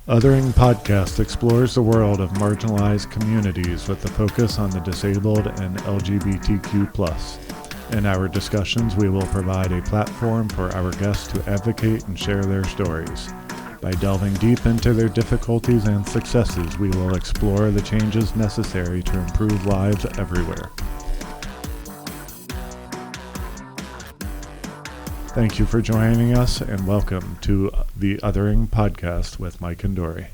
Othering Podcast explores the world of marginalized communities with a focus on the disabled and LGBTQ+. In our discussions, we will provide a platform for our guests to advocate and share their stories. By delving deep into their difficulties and successes, we will explore the changes necessary to improve lives everywhere. Thank you for joining us, and welcome to the Othering Podcast with Mike and Dory.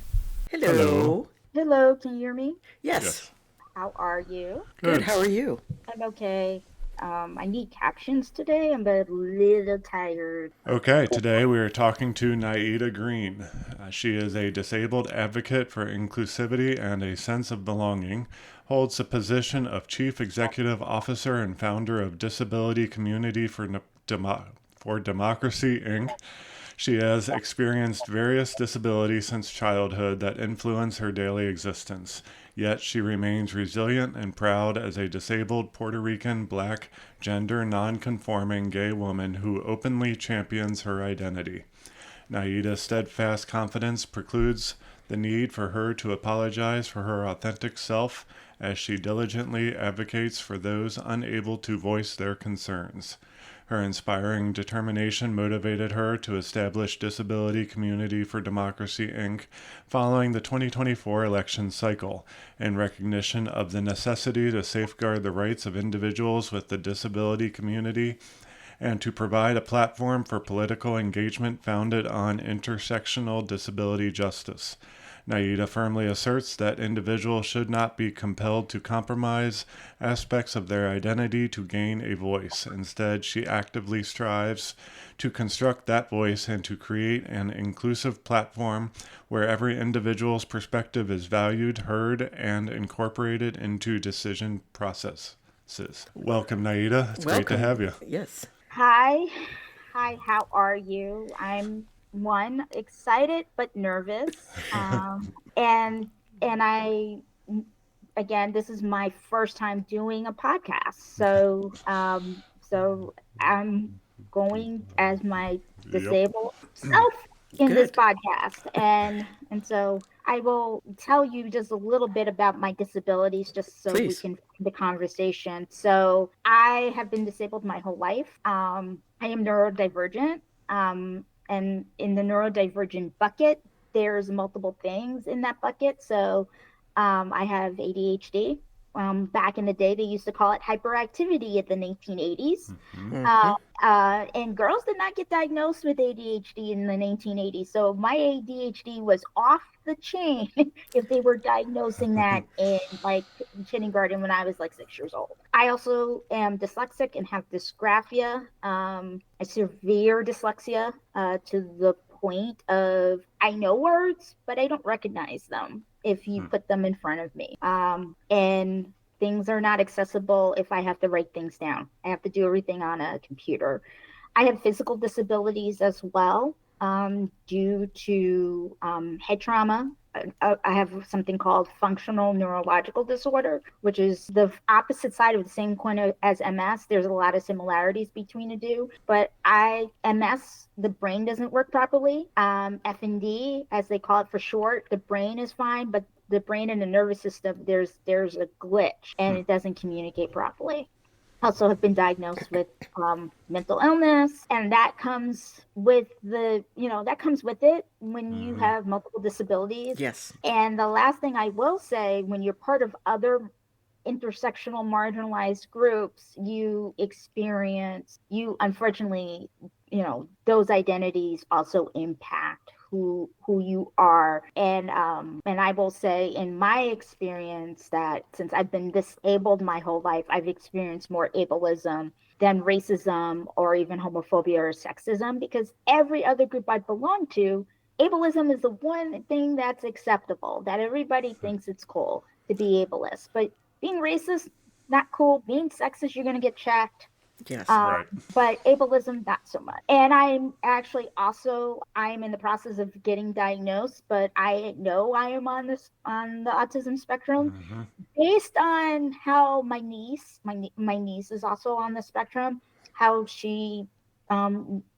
Hello. Hello, can you hear me? Yes. How are you? Good. How are you? I'm okay. I need captions today. I'm a little tired. Okay, today we are talking to Nieta Green. She is a disabled advocate for inclusivity and a sense of belonging, holds the position of Chief Executive Officer and founder of Disability Community for Democracy, Inc. She has experienced various disabilities since childhood that influence her daily existence, yet she remains resilient and proud as a disabled Puerto Rican, Black, gender non-conforming gay woman who openly champions her identity. Nieta's steadfast confidence precludes the need for her to apologize for her authentic self as she diligently advocates for those unable to voice their concerns. Her inspiring determination motivated her to establish Disability Community for Democracy, Inc. following the 2024 election cycle, in recognition of the necessity to safeguard the rights of individuals with the disability community and to provide a platform for political engagement founded on intersectional disability justice. Nieta firmly asserts that individuals should not be compelled to compromise aspects of their identity to gain a voice. Instead, she actively strives to construct that voice and to create an inclusive platform where every individual's perspective is valued, heard, and incorporated into decision processes. Welcome, Nieta. It's great to have you. Yes. Hi, how are you? I'm excited but nervous. And I again, this is my first time doing a podcast. So I'm going as my disabled self in this podcast. And so I will tell you just a little bit about my disabilities just so we can the conversation. So I have been disabled my whole life. I am neurodivergent. And in the neurodivergent bucket, there's multiple things in that bucket. So I have ADHD. Back in the day, they used to call it hyperactivity at the 1980s. And girls did not get diagnosed with ADHD in the 1980s. So my ADHD was off the chain if they were diagnosing that in like kindergarten when I was like 6 years old. I also am dyslexic and have dysgraphia, a severe dyslexia to the point of I know words, but I don't recognize them if you put them in front of me. And things are not accessible if I have to write things down. I have to do everything on a computer. I have physical disabilities as well due to head trauma. I have something called functional neurological disorder, which is the opposite side of the same coin as MS. There's a lot of similarities between the two, but MS, the brain doesn't work properly. FND, as they call it for short, the brain is fine, but the brain and the nervous system, there's a glitch and it doesn't communicate properly. Also have been diagnosed with mental illness, and that comes with it when you have multiple disabilities. Yes. And the last thing I will say, when you're part of other intersectional marginalized groups, unfortunately, those identities also impact who you are. And I will say in my experience that since I've been disabled my whole life, I've experienced more ableism than racism or even homophobia or sexism, because every other group I belong to, ableism is the one thing that's acceptable, that everybody thinks it's cool to be ableist. But being racist, not cool. Being sexist, you're going to get checked. Yes. Right. But ableism, not so much. And I'm in the process of getting diagnosed, but I know I am on the autism spectrum based on how my niece is also on the spectrum, how she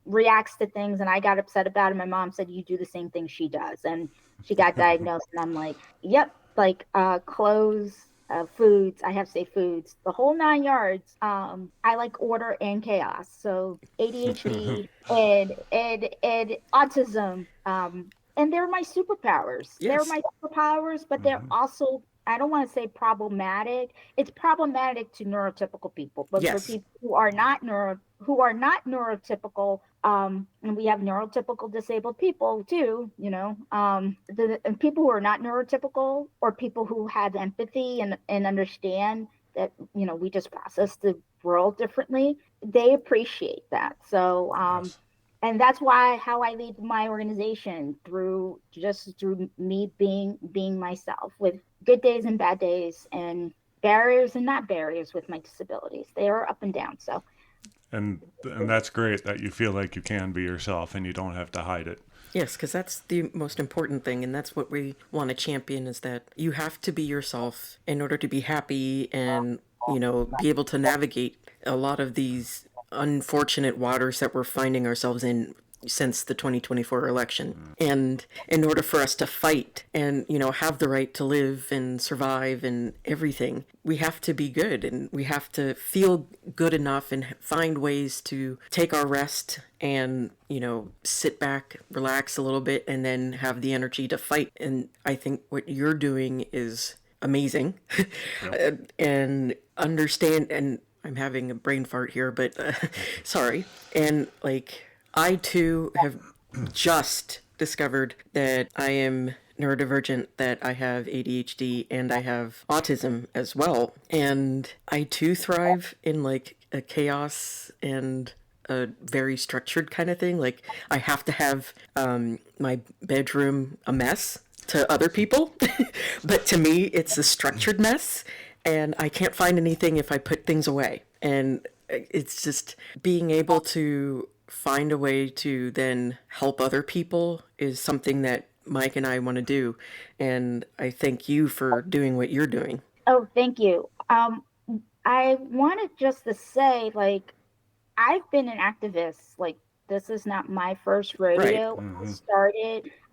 reacts to things, and I got upset about it. My mom said, you do the same thing she does. And she got diagnosed, and I'm like, yep, like clothes, foods. I have to say foods, the whole 9 yards. I like order and chaos. So ADHD and autism. And they're my superpowers. They're Yes. my superpowers, but they're also, I don't want to say problematic. It's problematic to neurotypical people, but for Yes. people who are not neurotypical, and we have neurotypical disabled people too, and people who are not neurotypical, or people who have empathy and understand that, we just process the world differently, they appreciate that. So Yes. and that's why how I lead my organization, through me being myself, with good days and bad days, and barriers and not barriers with my disabilities. They are up and down. So And that's great that you feel like you can be yourself and you don't have to hide it. Yes, because that's the most important thing, and that's what we want to champion, is that you have to be yourself in order to be happy and, be able to navigate a lot of these unfortunate waters that we're finding ourselves in since the 2024 election. And in order for us to fight and, have the right to live and survive and everything, we have to be good, and we have to feel good enough and find ways to take our rest and, sit back, relax a little bit, and then have the energy to fight. And I think what you're doing is amazing. And understand, and I'm having a brain fart here, but sorry. And like, I too have just discovered that I am neurodivergent, that I have ADHD, and I have autism as well. And I too thrive in like a chaos and a very structured kind of thing. Like, I have to have my bedroom a mess to other people, but to me, it's a structured mess, and I can't find anything if I put things away. And it's just being able to find a way to then help other people is something that Mike and I want to do. And I thank you for doing what you're doing. oh, thank you. I wanted just to say, like, I've been an activist. Like, this is not my first Right. rodeo.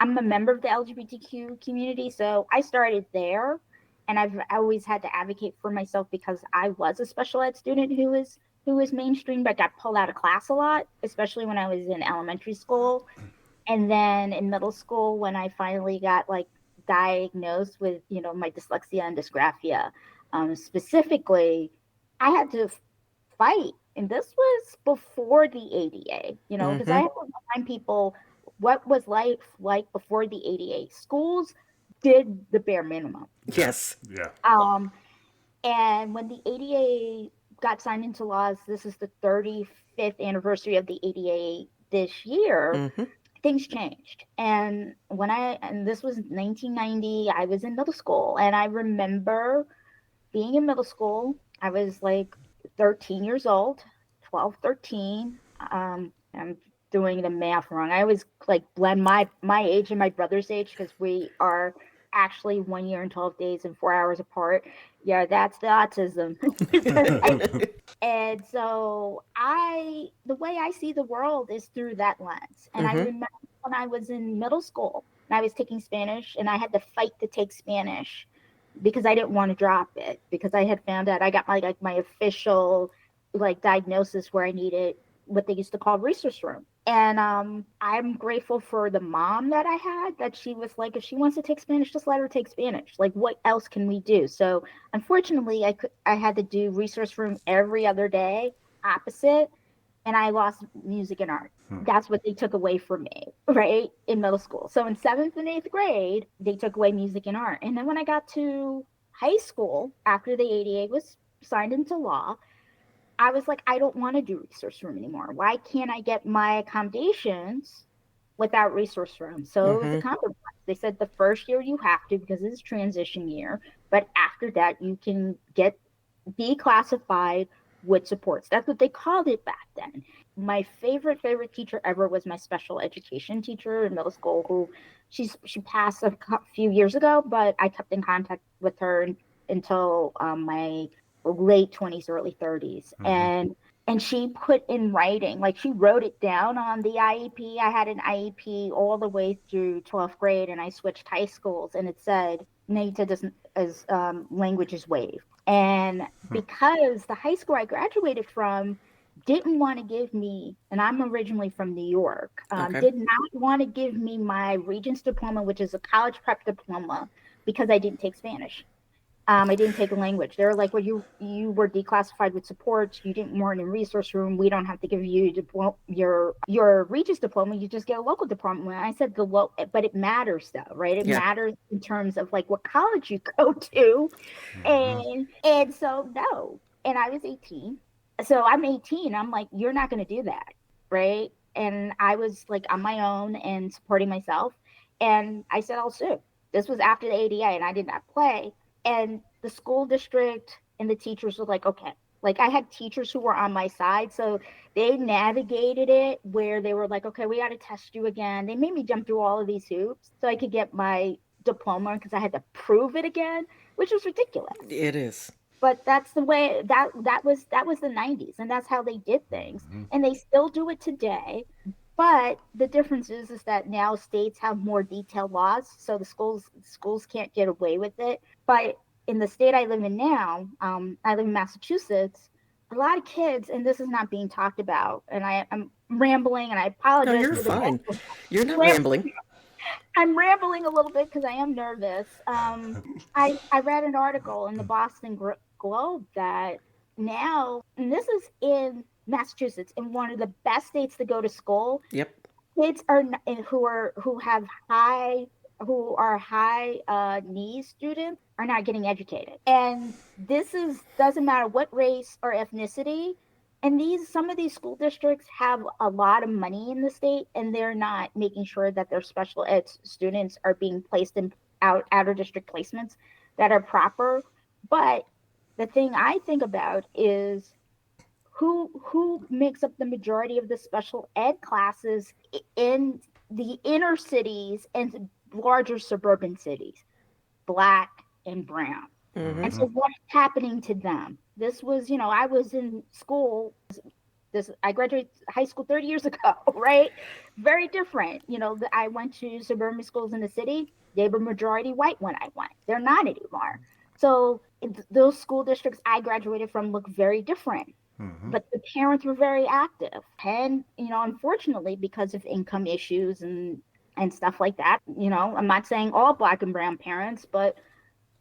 I'm a member of the LGBTQ community, so I started there. And I've always had to advocate for myself, because I was a special ed student who was mainstream, but got pulled out of class a lot, especially when I was in elementary school. And then in middle school, when I finally got like diagnosed with, my dyslexia and dysgraphia, specifically, I had to fight. And this was before the ADA, because I Mm-hmm. have to remind people what was life like before the ADA. Schools did the bare minimum. Yes. Yeah. And when the ADA got signed into laws, this is the 35th anniversary of the ADA this year, Mm-hmm. things changed. And this was 1990, I was in middle school, and I remember being in middle school. I was like 13 years old, 12, 13. I'm doing the math wrong. I always like blend my age and my brother's age, because we are actually 1 year and 12 days and 4 hours apart. Yeah, that's the autism. And so the way I see the world is through that lens. And I Mm-hmm. remember when I was in middle school and I was taking Spanish, and I had to fight to take Spanish because I didn't want to drop it, because I had found out I got my official like diagnosis where I needed what they used to call resource room. And I'm grateful for the mom that I had, that she was like, if she wants to take Spanish, just let her take Spanish. Like, what else can we do? So unfortunately, I had to do resource room every other day, opposite, and I lost music and art. That's what they took away from me, right, in middle school. So in seventh and eighth grade, they took away music and art. And then when I got to high school, after the ADA was signed into law, I was like, I don't want to do resource room anymore. Why can't I get my accommodations without resource room? So it was a Mm-hmm. compromise. They said the first year you have to, because it's transition year, but after that you can get declassified with supports. That's what they called it back then. My favorite teacher ever was my special education teacher in middle school, who she passed a few years ago, but I kept in contact with her until my late 20s, early 30s. And And she put in writing, like she wrote it down on the IEP. I had an IEP all the way through 12th grade, and I switched high schools, and it said Nieta doesn't as language is waived. And because the high school I graduated from didn't want to give me, and I'm originally from New York, did not want to give me my Regents diploma, which is a college prep diploma, because I didn't take Spanish. I didn't take a language. They were like, well, you were declassified with support. You didn't weren't in resource room. We don't have to give you your Regents diploma. You just get a local diploma. And I said but it matters though, right? It matters in terms of like what college you go to, and so no. And I was 18, so I'm 18. I'm like, you're not going to do that, right? And I was like on my own and supporting myself, and I said I'll sue. This was after the ADA, and I did not play. And the school district and the teachers were like, okay. Like I had teachers who were on my side. So they navigated it where they were like, okay, we got to test you again. They made me jump through all of these hoops so I could get my diploma because I had to prove it again, which was ridiculous. It is. But that's the way that was the 90s, and that's how they did things. And they still do it today. But the difference is that now states have more detailed laws, so the schools can't get away with it. But in the state I live in now, I live in Massachusetts, a lot of kids, and this is not being talked about, and I'm rambling, and I apologize. No, you're fine. You're not rambling. I'm rambling a little bit because I am nervous. I read an article in the Boston Globe that now, and this is in Massachusetts, in one of the best states to go to school. Yep. Kids who are high needs students are not getting educated, and doesn't matter what race or ethnicity. And some of these school districts have a lot of money in the state, and they're not making sure that their special ed students are being placed in outer district placements that are proper. But the thing I think about is who makes up the majority of the special ed classes in the inner cities and larger suburban cities? Black and brown. And so what's happening to them? This was, I was in school. I graduated high school 30 years ago, right? Very different. I went to suburban schools in the city. They were majority white when I went. They're not anymore. So those school districts I graduated from look very different. But the parents were very active. And, unfortunately, because of income issues and stuff like that, I'm not saying all Black and brown parents, but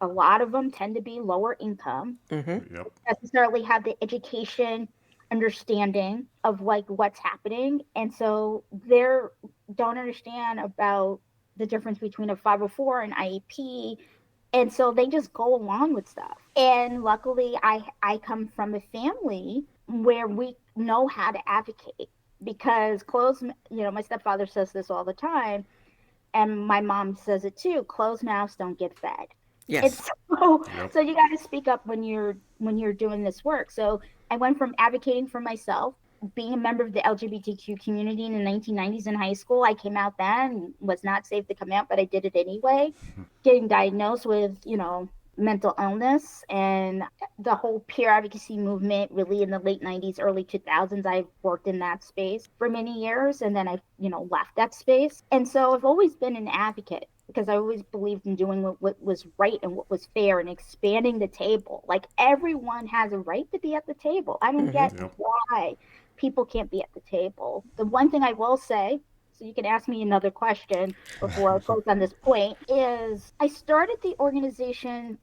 a lot of them tend to be lower income, necessarily have the education, understanding of like what's happening. And so they don't understand about the difference between a 504 and IEP. And so they just go along with stuff. And luckily I come from a family where we know how to advocate, because my stepfather says this all the time, and my mom says it too, closed mouths don't get fed. Yes. So you got to speak up when you're doing this work. So I went from advocating for myself, being a member of the LGBTQ community in the 1990s in high school. I came out then, was not safe to come out, but I did it anyway. Getting diagnosed with, mental illness and the whole peer advocacy movement really in the late 90s, early 2000s. I've worked in that space for many years, and then I, left that space. And so I've always been an advocate, because I always believed in doing what was right and what was fair and expanding the table. Like everyone has a right to be at the table. I don't get why people can't be at the table. The one thing I will say, so you can ask me another question before I close on this point, is I started the organization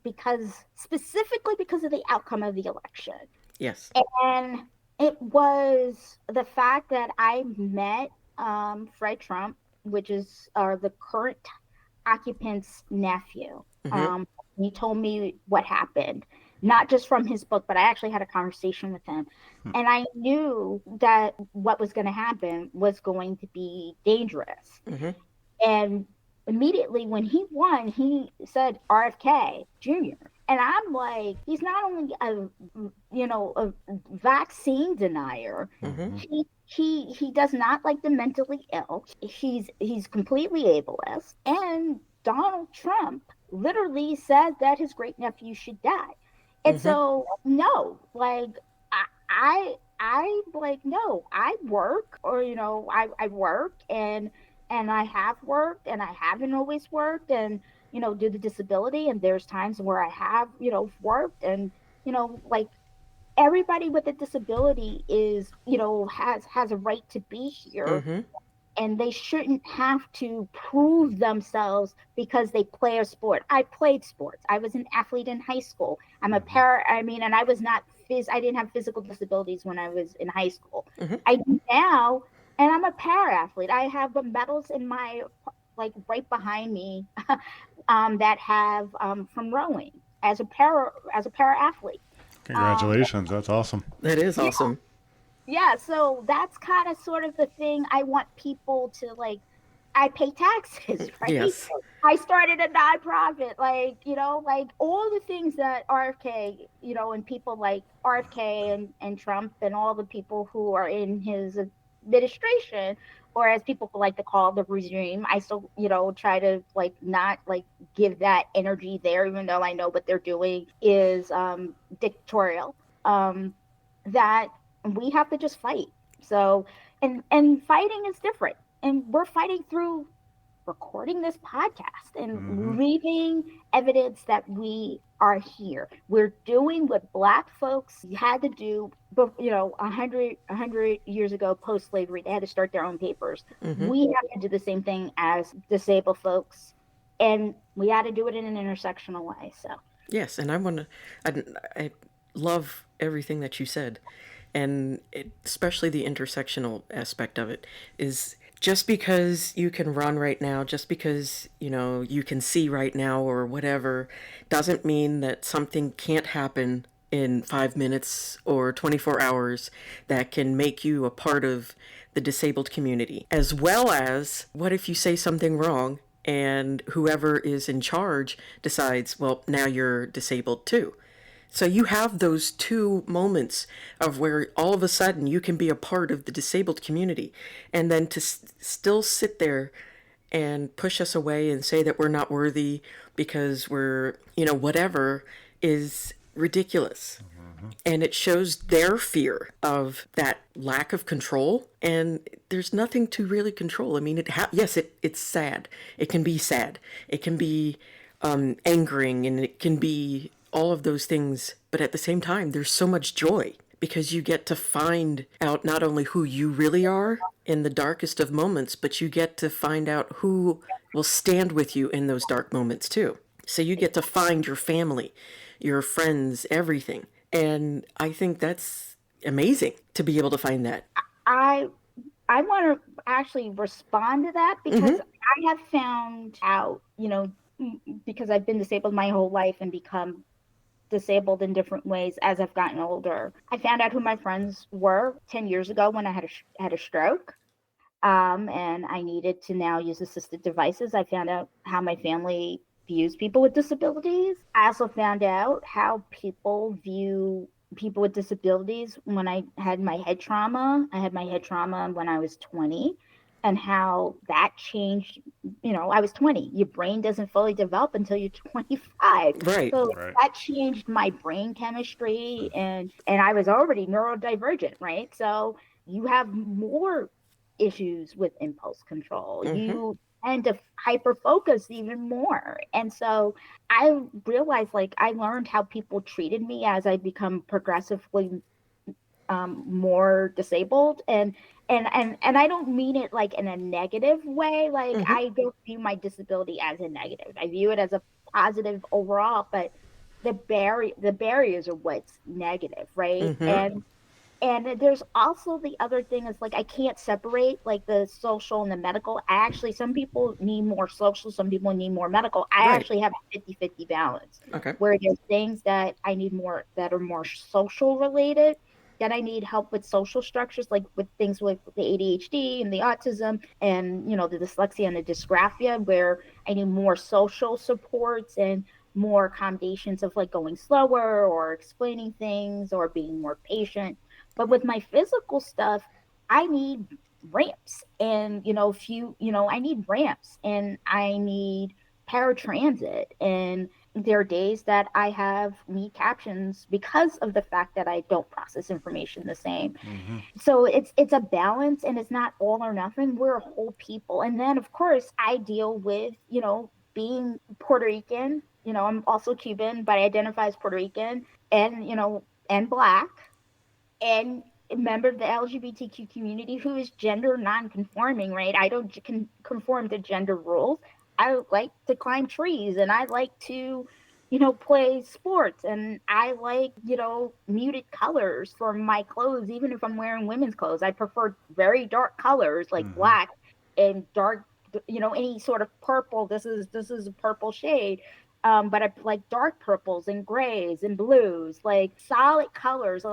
specifically because of the outcome of the election. Yes. And it was the fact that I met Fred Trump, which is the current occupant's nephew. He told me what happened, not just from his book, but I actually had a conversation with him. And I knew that what was going to happen was going to be dangerous. And immediately when he won, he said RFK Jr. And I'm like, he's not only a vaccine denier, he does not like the mentally ill. He's completely ableist. And Donald Trump literally said that his great nephew should die. And so no, like I like, no, I work, or I work, and I have worked, and I haven't always worked, and due to disability, and there's times where I have worked, and like, everybody with a disability is has a right to be here, Mm-hmm. and they shouldn't have to prove themselves because they play a sport. I played sports. I was an athlete in high school. I'm a I mean, and I was not I didn't have physical disabilities when I was in high school. Mm-hmm. I do now, and I'm a para athlete. I have the medals in my, like, right behind me, that have, from rowing as a para athlete. Um, Congratulations. That's awesome. That is yeah, awesome. yeah, so that's kind of sort of the thing I want people to, like. I pay taxes, right? Yes. I started a nonprofit, like, like all the things that RFK, and people like RFK and Trump and all the people who are in his administration, or as people like to call the regime. I still, try to, like, not, like, give that energy there, even though I know what they're doing is dictatorial. Um, that we have to just fight. So, and fighting is different. And we're fighting through recording this podcast and Mm-hmm. leaving evidence that we are here. We're doing what Black folks had to do, but 100 years ago, post slavery. They had to start their own papers. Mm-hmm. We have to do the same thing as disabled folks, and we had to do it in an intersectional way. So Yes, and I love everything that you said, and especially the intersectional aspect of it is just because you can run right now, just because you can see right now or whatever, doesn't mean that something can't happen in 5 minutes or 24 hours that can make you a part of the disabled community. As well as, what if you say something wrong and whoever is in charge decides, well, now you're disabled too. So you have those two moments of where all of a sudden you can be a part of the disabled community, and then to still sit there and push us away and say that we're not worthy because we're, whatever, is ridiculous. And it shows their fear of that lack of control. And there's nothing to really control. I mean, yes, it's sad. It can be sad. It can be angering, and it can be all of those things. But at the same time, there's so much joy because you get to find out not only who you really are in the darkest of moments, but you get to find out who will stand with you in those dark moments too. So you get to find your family, your friends, everything. And I think that's amazing to be able to find that. I I want to actually respond to that, because Mm-hmm. I have found out, because I've been disabled my whole life and become disabled in different ways as I've gotten older. I found out who my friends were 10 years ago when I had a stroke. And I needed to now use assisted devices. I found out how my family views people with disabilities. I also found out how people view people with disabilities when I had my head trauma. I had my head trauma when I was 20, and how that changed. I was 20. Your brain doesn't fully develop until you're 25. Right. So Right. that changed my brain chemistry, and I was already neurodivergent, right? So you have more issues with impulse control. Mm-hmm. You tend to hyper focus even more. And so I realized, like, I learned how people treated me as I become progressively more disabled. And I don't mean it like in a negative way. Like, Mm-hmm. I don't view my disability as a negative. I view it as a positive overall, but the barriers are what's negative, right? Mm-hmm. And there's also the other thing is, like, I can't separate, like, the social and the medical. Some people need more social, some people need more medical. I Right. actually have a 50-50 balance, Okay. where there's things that I need more that are more social related, that I need help with social structures, like with things like the ADHD and the autism and, the dyslexia and the dysgraphia, where I need more social supports and more accommodations of, like, going slower or explaining things or being more patient. But with my physical stuff, I need ramps, and I need ramps, and I need paratransit, and there are days that I have need captions because of the fact that I don't process information the same. So it's a balance, and it's not all or nothing. We're a whole people. And then of course I deal with, being Puerto Rican. I'm also Cuban, but I identify as Puerto Rican, and and Black, and a member of the LGBTQ community who is gender non-conforming, right? I don't conform to gender rules. I like to climb trees, and I like to, play sports, and I like, muted colors for my clothes, even if I'm wearing women's clothes. I prefer very dark colors like black and dark, any sort of purple. This is a purple shade. But I like dark purples and grays and blues, like solid colors.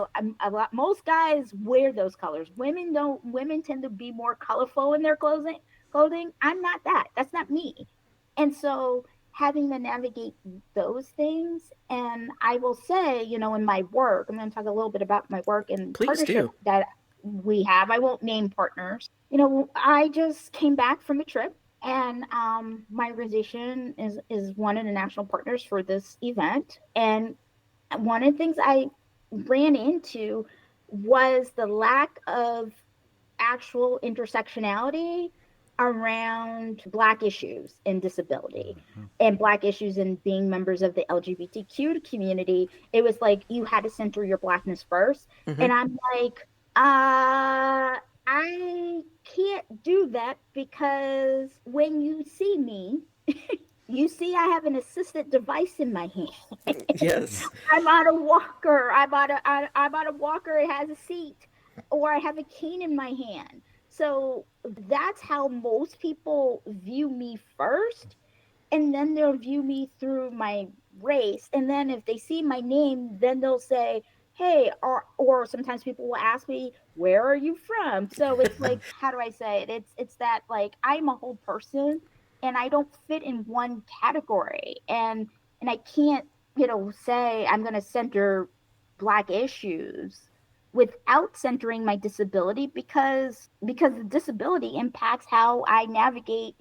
Most guys wear those colors. Women don't. Women tend to be more colorful in their clothing. I'm not that. That's not me. And so having to navigate those things, and I will say, in my work, I'm going to talk a little bit about my work and Please partnership do. that we have. I won't name partners. I just came back from a trip, and my organization is one of the national partners for this event. And one of the things I ran into was the lack of actual intersectionality around Black issues in disability and Black issues in being members of the LGBTQ community. It was like you had to center your Blackness first. Mm-hmm. And I'm like, I can't do that, because when you see me, you see I have an assisted device in my hand. Yes. I'm on a walker. I'm on a walker. It has a seat, or I have a cane in my hand. So that's how most people view me first, and then they'll view me through my race. And then if they see my name, then they'll say, "Hey," or sometimes people will ask me, "Where are you from?" So it's like, how do I say it? It's that, like, I'm a whole person, and I don't fit in one category, and I can't, say I'm going to center Black issues without centering my disability, because the disability impacts how I navigate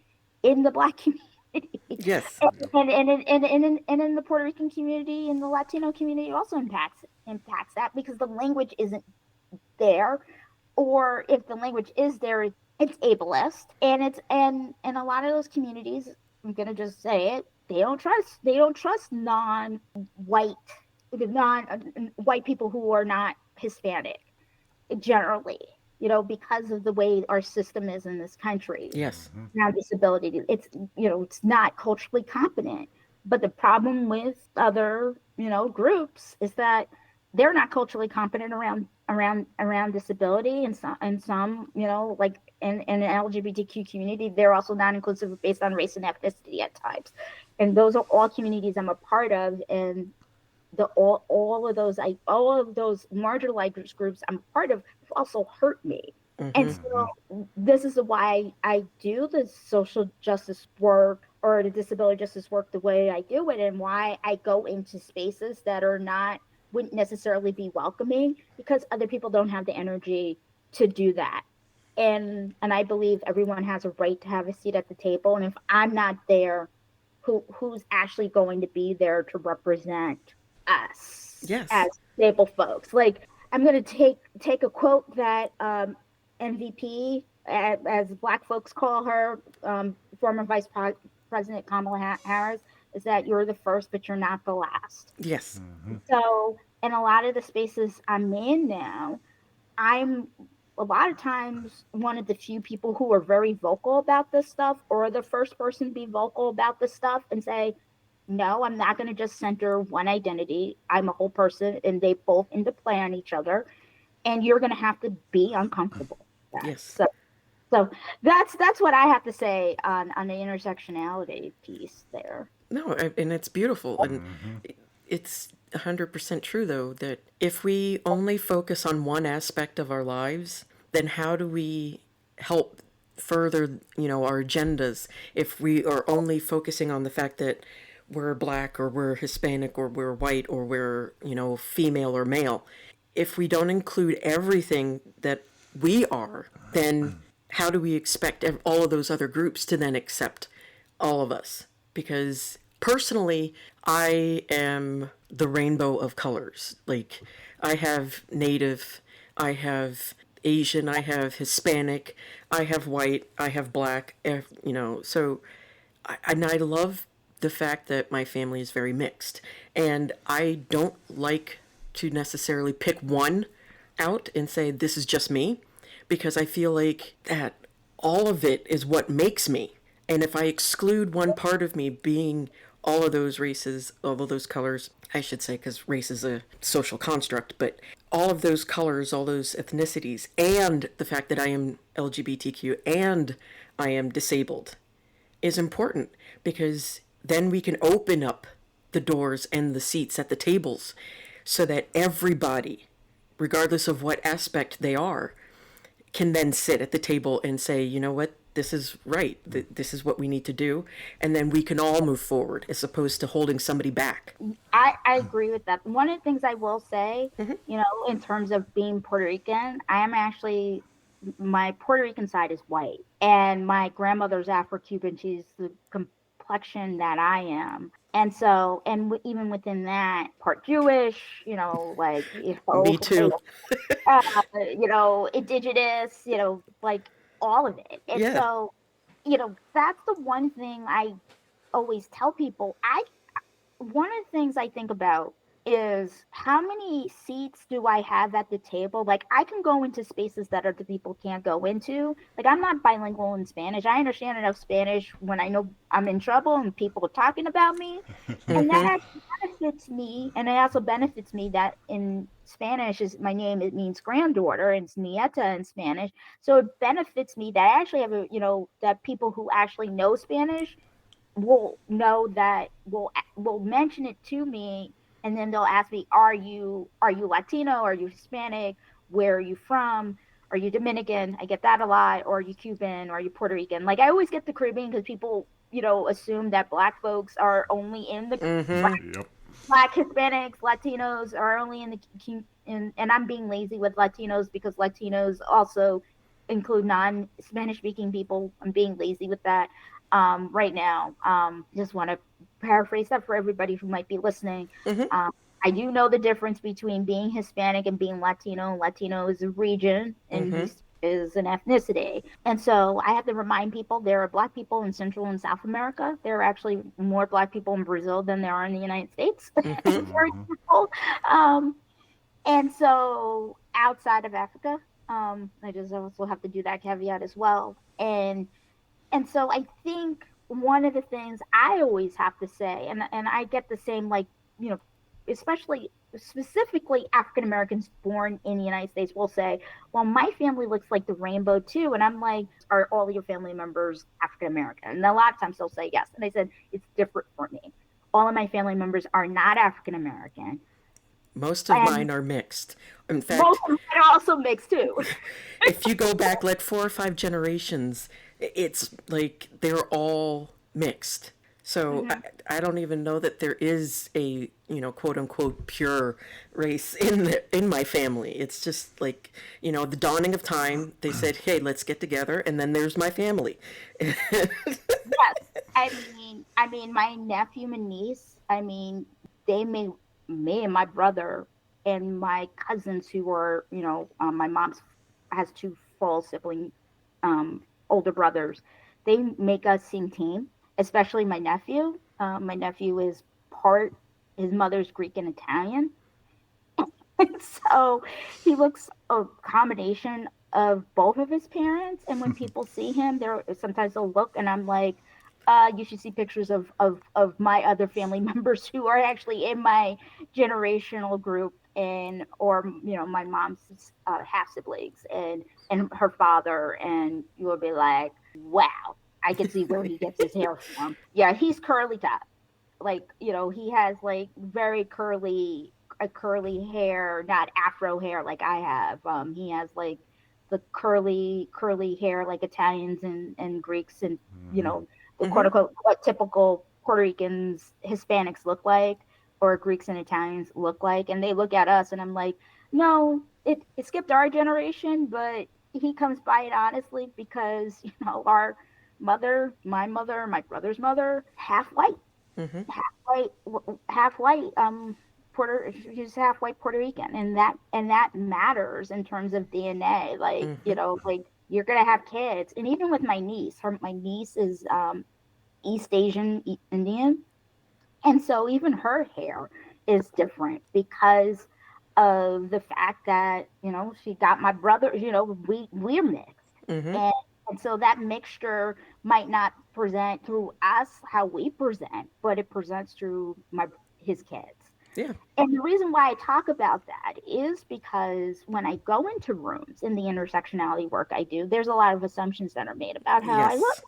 in the Black community. Yes. And in the Puerto Rican community and the Latino community, it also impacts that, because the language isn't there, or if the language is there, it's ableist, and and a lot of those communities, I'm gonna just say it, they don't trust non-white people who are not Hispanic, generally, because of the way our system is in this country Yes. around disability. It's not culturally competent. But the problem with other, groups is that they're not culturally competent around disability, and some, like in the LGBTQ community, they're also not inclusive based on race and ethnicity at times. And those are all communities I'm a part of, and all of those marginalized groups I'm part of have also hurt me. And Mm-hmm. so this is why I do the social justice work, or the disability justice work, the way I do it, and why I go into spaces that wouldn't necessarily be welcoming, because other people don't have the energy to do that. And I believe everyone has a right to have a seat at the table. And if I'm not there, who's actually going to be there to represent us Yes. as disabled folks? Like, I'm going to take a quote that MVP, as Black folks call her, former President Kamala Harris, is that you're the first, but you're not the last. Yes. So in a lot of the spaces I'm in now, I'm a lot of times one of the few people who are very vocal about this stuff, or the first person to be vocal about this stuff and say, no, I'm not going to just center one identity. I'm a whole person, and they both interplay on each other, and you're going to have to be uncomfortable with that. Yes. So that's what I have to say on the intersectionality piece there. No, and it's beautiful. And it's 100% true, though, that if we only focus on one aspect of our lives, then how do we help further, our agendas, if we are only focusing on the fact that we're Black, or we're Hispanic, or we're white, or we're, female or male? If we don't include everything that we are, then how do we expect all of those other groups to then accept all of us? Because personally, I am the rainbow of colors. Like, I have Native, I have Asian, I have Hispanic, I have white, I have black, so and I love the fact that my family is very mixed. And I don't like to necessarily pick one out and say, this is just me, because I feel like that all of it is what makes me. And if I exclude one part of me being all of those races, all of those colors, I should say, because race is a social construct, but all of those colors, all those ethnicities, and the fact that I am LGBTQ and I am disabled is important, because then we can open up the doors and the seats at the tables so that everybody, regardless of what aspect they are, can then sit at the table and say, you know what, this is right. This is what we need to do. And then we can all move forward as opposed to holding somebody back. I agree with that. One of the things I will say, in terms of being Puerto Rican, I am actually, my Puerto Rican side is white. And my grandmother's Afro-Cuban. She's the complexion that I am. And so, even within that, part Jewish, Me too. Indigenous, like all of it. And Yeah. so, that's the one thing I always tell people. One of the things I think about is how many seats do I have at the table? Like, I can go into spaces that other people can't go into. Like, I'm not bilingual in Spanish. I understand enough Spanish when I know I'm in trouble and people are talking about me. And that actually benefits me. And it also benefits me that in Spanish is my name, it means granddaughter, and it's Nieta in Spanish. So it benefits me that I actually have that people who actually know Spanish will know that will mention it to me, and then they'll ask me, are you Latino, are you Hispanic, where are you from, are you Dominican? I get that a lot. Or are you Cuban, or are you Puerto Rican? Like, I always get the Caribbean because people assume that black folks are only in the black Hispanics, Latinos are only in the and I'm being lazy with Latinos because Latinos also include non-Spanish speaking people. I'm being lazy with that right now. Just want to paraphrase that for everybody who might be listening. I do know the difference between being Hispanic and being Latino. Latino is a region, and is an ethnicity. And so I have to remind people there are black people in Central and South America. There are actually more black people in Brazil than there are in the United States, for example. And so outside of Africa, I just also have to do that caveat as well. And so I think one of the things I always have to say, and I get the same, like, especially specifically African Americans born in the United States will say, well, my family looks like the rainbow too. And I'm like, are all your family members African American? And a lot of times they'll say yes. And I said, it's different for me. All of my family members are not African American. Most of mine are mixed. In fact, most of mine are also mixed too. If you go back like 4 or 5 generations, it's like they're all mixed. So I don't even know that there is a quote unquote pure race in my family. It's just like the dawning of time. They said, "Hey, let's get together," and then there's my family. Yes, I mean, my nephew and niece. I mean, they made me and my brother and my cousins who were, my mom's has 2 full sibling older brothers. They make us sing team, especially my nephew. My nephew is his mother's Greek and Italian. And so he looks a combination of both of his parents. And when people see him, sometimes they'll look and I'm like, you should see pictures of my other family members who are actually in my generational group, or my mom's half siblings and her father, and you will be like, wow, I can see where he gets his hair from. Yeah, he's curly top. Like, he has like very curly hair, not afro hair like I have. He has like the curly hair like Italians and Greeks and the quote unquote what typical Puerto Ricans, Hispanics look like, or Greeks and Italians look like. And they look at us and I'm like, no, it skipped our generation, but he comes by it honestly because, our mother, my brother's mother, half white. half white, she's half white Puerto Rican, and that matters in terms of DNA. Like, like you're gonna have kids, and even with my niece is East Asian Indian, and so even her hair is different because of the fact that she got my brother. We're mixed, and so that mixture might not present through us how we present, but it presents through his kids. Yeah. And the reason why I talk about that is because when I go into rooms in the intersectionality work I do, there's a lot of assumptions that are made about how I look.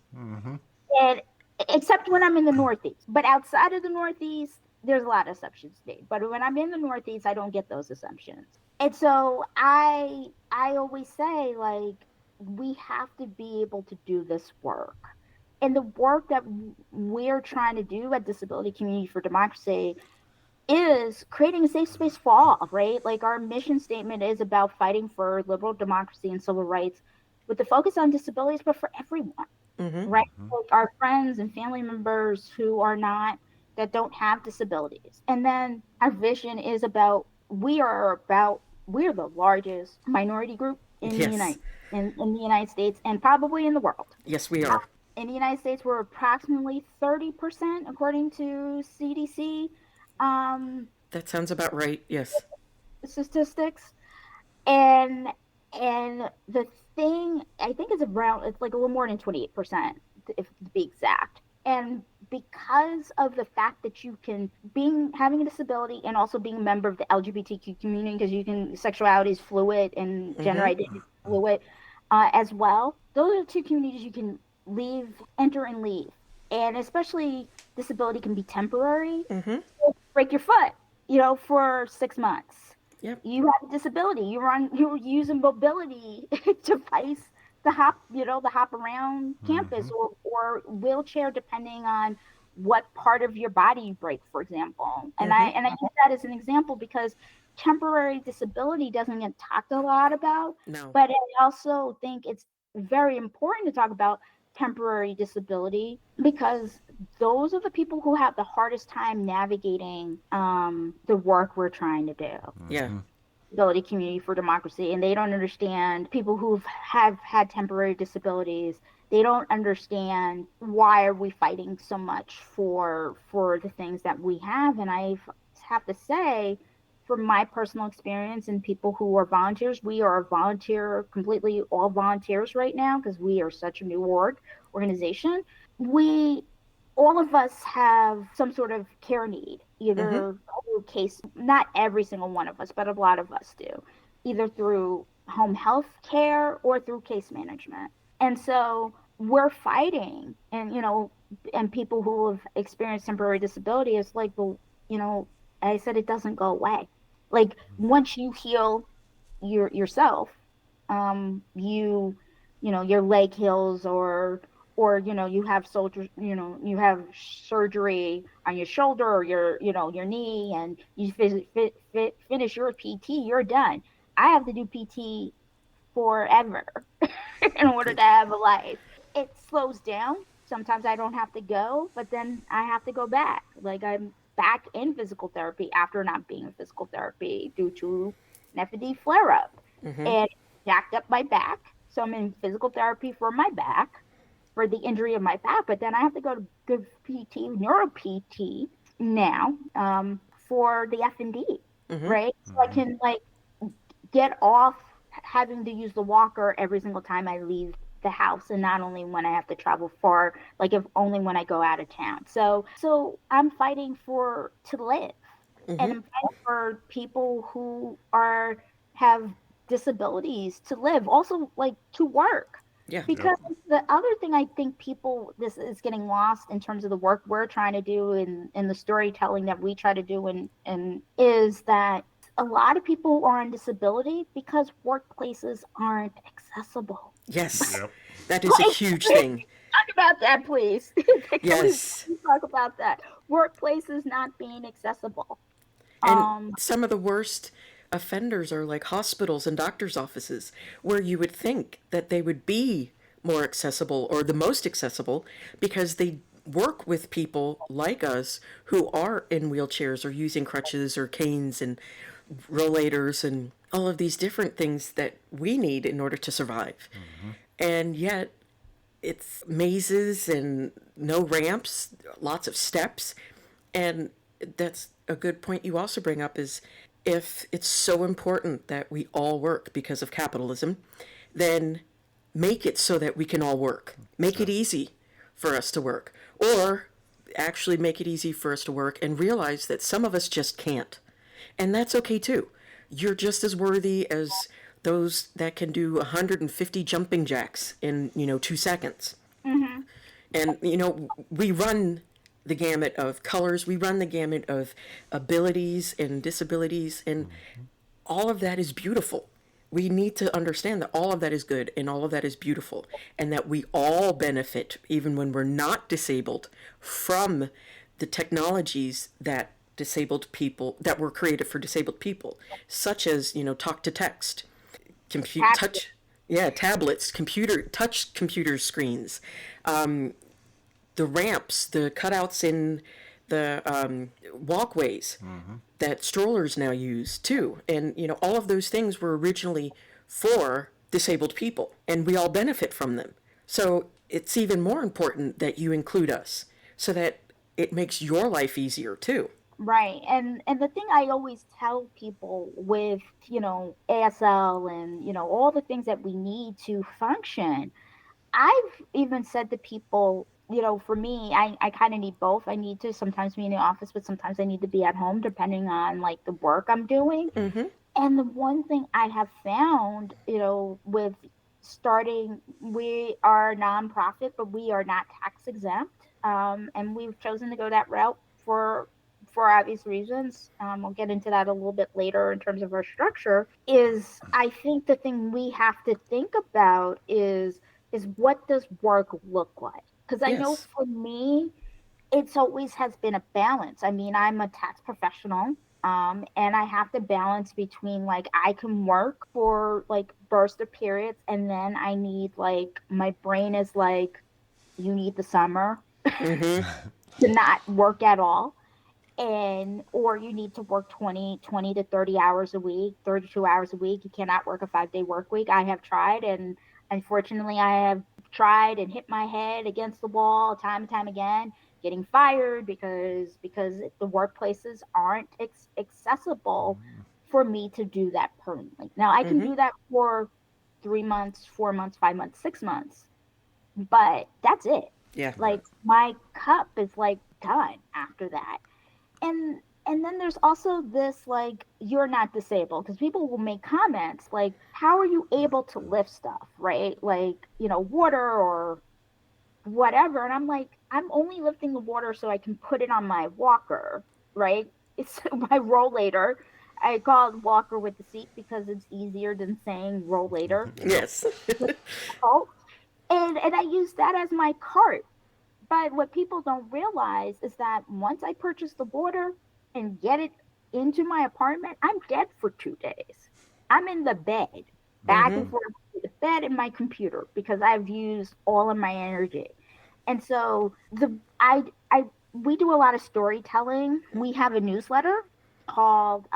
And except when I'm in the Northeast. But outside of the Northeast, there's a lot of assumptions made. But when I'm in the Northeast, I don't get those assumptions. And so I always say, like, we have to be able to do this work. And the work that we're trying to do at Disability Community for Democracy is creating a safe space for all, right? Like, our mission statement is about fighting for liberal democracy and civil rights with the focus on disabilities, but for everyone, right? Like our friends and family members that don't have disabilities. And then our vision is we're the largest minority group in the United States and probably in the world. Yes, we are. In the United States, we're approximately 30%, according to CDC. That sounds about right. Yes. Statistics. And the thing, I think it's like a little more than 28%, if to be exact. And because of the fact that you can having a disability and also being a member of the LGBTQ community, because sexuality is fluid and gender identity is fluid as well. Those are the two communities you can enter and leave. And especially disability can be temporary. Break your foot, for 6 months. Yep. You have a disability. You're using mobility device to hop around campus or wheelchair, depending on what part of your body you break, for example. And I use that as an example because temporary disability doesn't get talked a lot about. No. But I also think it's very important to talk about temporary disability because those are the people who have the hardest time navigating the work we're trying to do. Yeah. Disability Community for Democracy, and they don't understand people who have had temporary disabilities. They don't understand why are we fighting so much for the things that we have. And I have to say, from my personal experience and people who are volunteers, we are completely all volunteers right now because we are such a new organization. All of us have some sort of care need, either through case, not every single one of us, but a lot of us do, either through home health care or through case management. And so we're fighting, and people who have experienced temporary disability, it's like, I said, it doesn't go away. Like, once you heal yourself, your leg heals or you have you have surgery on your shoulder or your knee, and you finish your PT, you're done. I have to do PT forever in order to have a life. It slows down. Sometimes I don't have to go, but then I have to go back. Like, I'm back in physical therapy after not being in physical therapy due to an FND flare-up. And jacked up my back. So I'm in physical therapy for my back, for the injury of my back, but then I have to go to good PT, neuro PT now, for the FND, right? So I can get off having to use the walker every single time I leave the house, and not only when I have to travel far, if only when I go out of town. So I'm fighting to live, and I'm fighting for people who have disabilities to live, also to work. Yeah. Because the other thing I think this is getting lost in terms of the work we're trying to do and the storytelling that we try to do and is that a lot of people are on disability because workplaces aren't accessible. Yes. That is a huge thing. Talk about that, please. Yes. Talk about that. Workplaces not being accessible. And some of the worst offenders are like hospitals and doctors' offices, where you would think that they would be more accessible or the most accessible because they work with people like us who are in wheelchairs or using crutches or canes and rollators and all of these different things that we need in order to survive. And yet it's mazes and no ramps, lots of steps. And that's a good point you also bring up is if it's so important that we all work because of capitalism, then make it so that we can all work. Make it easy for us to work. Or actually make it easy for us to work and realize that some of us just can't. And that's okay too. You're just as worthy as those that can do 150 jumping jacks in, 2 seconds. Mm-hmm. And, we run the gamut of colors, we run the gamut of abilities and disabilities, and all of that is beautiful. We need to understand that all of that is good and all of that is beautiful, and that we all benefit, even when we're not disabled, from the technologies that were created for disabled people, such as, talk to text, tablets, touch computer screens, the ramps, the cutouts in the walkways that strollers now use too. And, all of those things were originally for disabled people, and we all benefit from them. So it's even more important that you include us so that it makes your life easier too. Right. And the thing I always tell people with, ASL and, all the things that we need to function, I've even said to people, for me, I kind of need both. I need to sometimes be in the office, but sometimes I need to be at home depending on like the work I'm doing. Mm-hmm. And the one thing I have found, with starting, we are a nonprofit, but we are not tax exempt. And we've chosen to go that route for obvious reasons. We'll get into that a little bit later in terms of our structure. Is I think the thing we have to think about is what does work look like? Because I know Yes. for me, it's always has been a balance. I mean, I'm a tax professional, and I have to balance between like I can work for like burst of periods, and then I need like my brain is like, you need the summer Mm-hmm. to not work at all, and or you need to work 20 to 30 hours a week, 32 hours a week. You cannot work a 5-day work week. I have tried, and unfortunately I have tried and hit my head against the wall time and time again, getting fired because the workplaces aren't accessible for me to do that permanently. Now I can Mm-hmm. do that for 3 months, 4 months, 5 months, 6 months, but that's it. Yeah. Like my cup is like done after that. And then there's also this like, you're not disabled, because people will make comments like, how are you able to lift stuff, right? Like, water or whatever. And I'm like, I'm only lifting the water so I can put it on my walker, right? It's my rollator. I call it walker with the seat because it's easier than saying rollator. Yes. Oh, and I use that as my cart. But what people don't realize is that once I purchase the water and get it into my apartment, I'm dead for 2 days. I'm in the bed, back Mm-hmm. and forth to the bed and my computer because I've used all of my energy. And so I we do a lot of storytelling. We have a newsletter called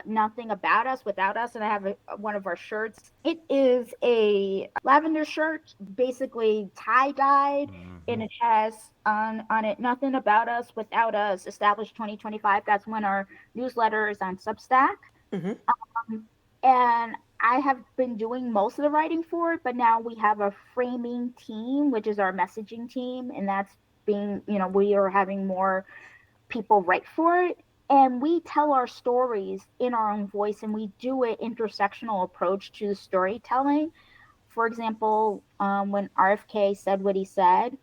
Nothing About Us Without Us, and I have one of our shirts. It is a lavender shirt, basically tie-dyed, and it has on it Nothing About Us Without Us, established 2025. That's when our newsletter is on Substack. Mm-hmm. Um, and I have been doing most of the writing for it, but now we have a framing team, which is our messaging team, and that's being, we are having more people write for it. And we tell our stories in our own voice, and we do an intersectional approach to the storytelling. For example, when RFK said what he said,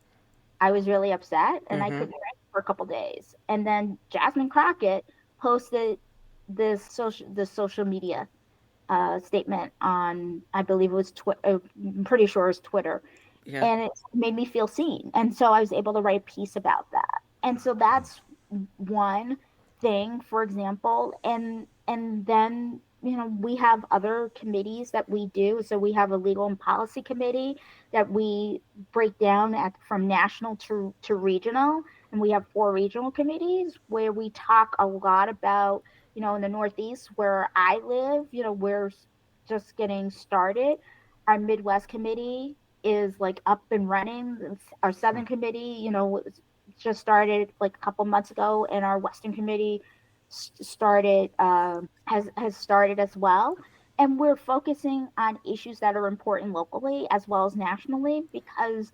I was really upset and I Mm-hmm. couldn't write for a couple days. And then Jasmine Crockett posted this social media statement on, I believe it was I'm pretty sure it was Twitter, Yeah. and it made me feel seen. And so I was able to write a piece about that. And so that's one thing, for example. And then we have other committees that we do. So we have a legal and policy committee that we break down from national to regional. And we have 4 regional committees where we talk a lot about, in the Northeast where I live, we're just getting started. Our Midwest committee is like up and running. Our Southern committee, just started like a couple months ago, and our Western committee started has started as well. And we're focusing on issues that are important locally as well as nationally, because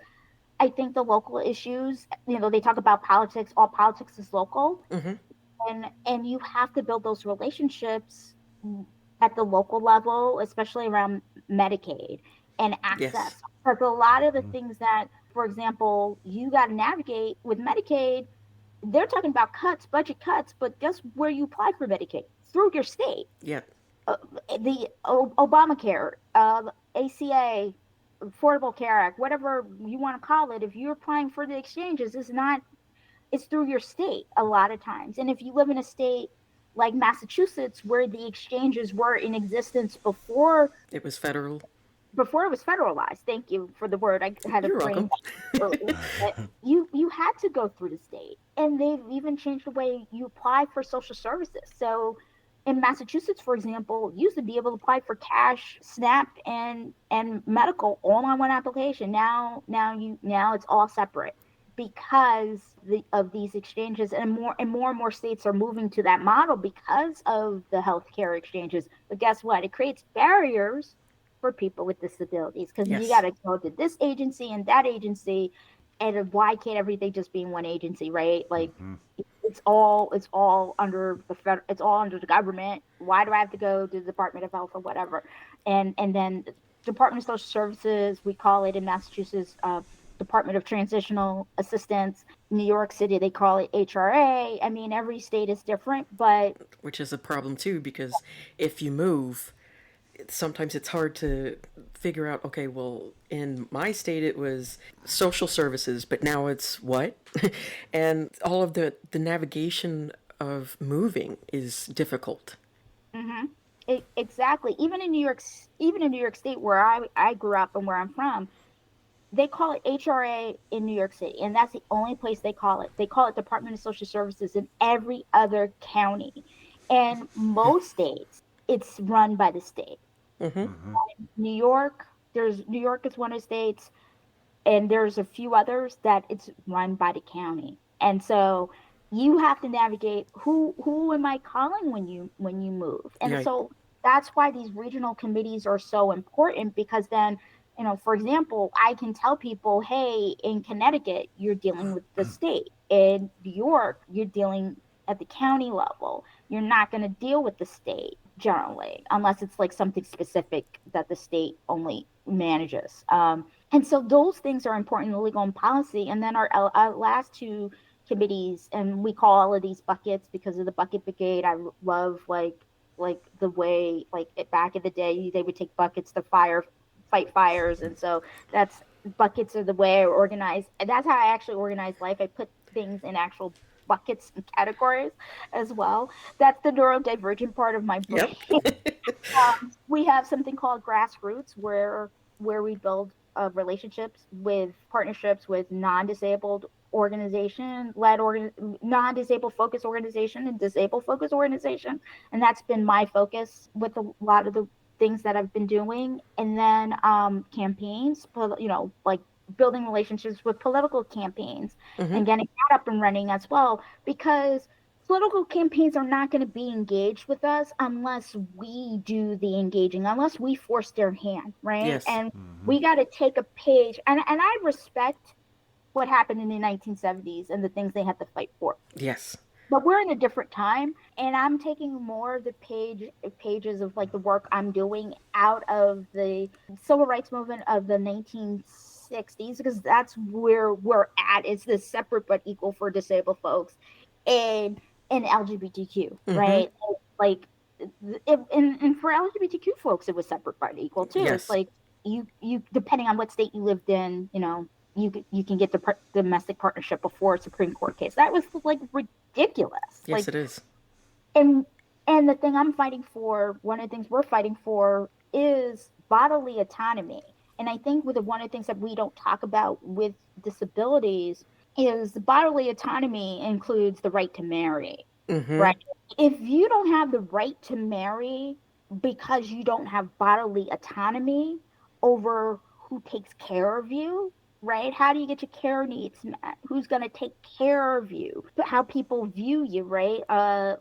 I think the local issues, they talk about politics, all politics is local. Mm-hmm. And you have to build those relationships at the local level, especially around Medicaid and access. Yes. Because a lot of the things that, for example, you got to navigate with Medicaid, they're talking about cuts, budget cuts, but guess where you apply for Medicaid? Through your state. Yeah. The Obamacare, ACA, Affordable Care Act, whatever you want to call it, if you're applying for the exchanges, it's through your state a lot of times. And if you live in a state like Massachusetts, where the exchanges were in existence before it was federal. Before it was federalized. Thank you for the word. I had a You're brain. You had to go through the state, and they've even changed the way you apply for social services. So in Massachusetts, for example, you used to be able to apply for cash, SNAP, and medical all on one application. Now it's all separate, because of these exchanges, and more states are moving to that model because of the healthcare exchanges. But guess what? It creates barriers for people with disabilities, because you got to go to this agency and that agency, and why can't everything just be in one agency, right? Like it's all under the government. Why do I have to go to the Department of Health or whatever? And then Department of Social Services, we call it in Massachusetts, Department of Transitional Assistance. New York City, they call it HRA. I mean, every state is different, but which is a problem too, because if you move, sometimes it's hard to figure out, okay, well, in my state it was social services, but now it's what? And all of the navigation of moving is difficult. Exactly. Even in New York State, where I grew up and where I'm from, they call it HRA in New York City, and that's the only place they call it. They call it Department of Social Services in every other county. And most states, it's run by the state. New York is one of the states, and there's a few others that it's run by the county. And so you have to navigate who am I calling when you move. And so that's why these regional committees are so important, because then, for example, I can tell people, hey, in Connecticut, you're dealing with the state. In New York, you're dealing at the county level. You're not going to deal with the state generally, unless it's like something specific that the state only manages. And so those things are important in legal and policy. And then our last 2 committees, and we call all of these buckets because of the bucket brigade. I love like the way, like back in the day, they would take buckets to fight fires. And so buckets are the way I organize. And that's how I actually organize life. I put things in actual buckets and categories as well. That's the neurodivergent part of my brain. Yep. We have something called grassroots, where we build partnerships with non-disabled non-disabled focused organization and disabled focused organization. And that's been my focus with a lot of the things that I've been doing. And then campaigns, like building relationships with political campaigns and getting that up and running as well, because political campaigns are not going to be engaged with us unless we do the engaging, unless we force their hand, right? Yes. And we got to take a page. And I respect what happened in the 1970s and the things they had to fight for. Yes. But we're in a different time, and I'm taking more of the pages of like the work I'm doing out of the civil rights movement of the 1960s, because that's where we're at. It's this separate but equal for disabled folks and LGBTQ, right? Like, and for LGBTQ folks, it was separate but equal too. Yes. It's like you depending on what state you lived in, you can get the domestic partnership before a Supreme Court case. That was like ridiculous. Yes, like, it is. And And the thing I'm fighting for, one of the things we're fighting for, is bodily autonomy. And I think one of the things that we don't talk about with disabilities is bodily autonomy includes the right to marry, Mm-hmm. right? If you don't have the right to marry because you don't have bodily autonomy over who takes care of you, right? How do you get your care needs met? Who's going to take care of you? How people view you, right? Uh,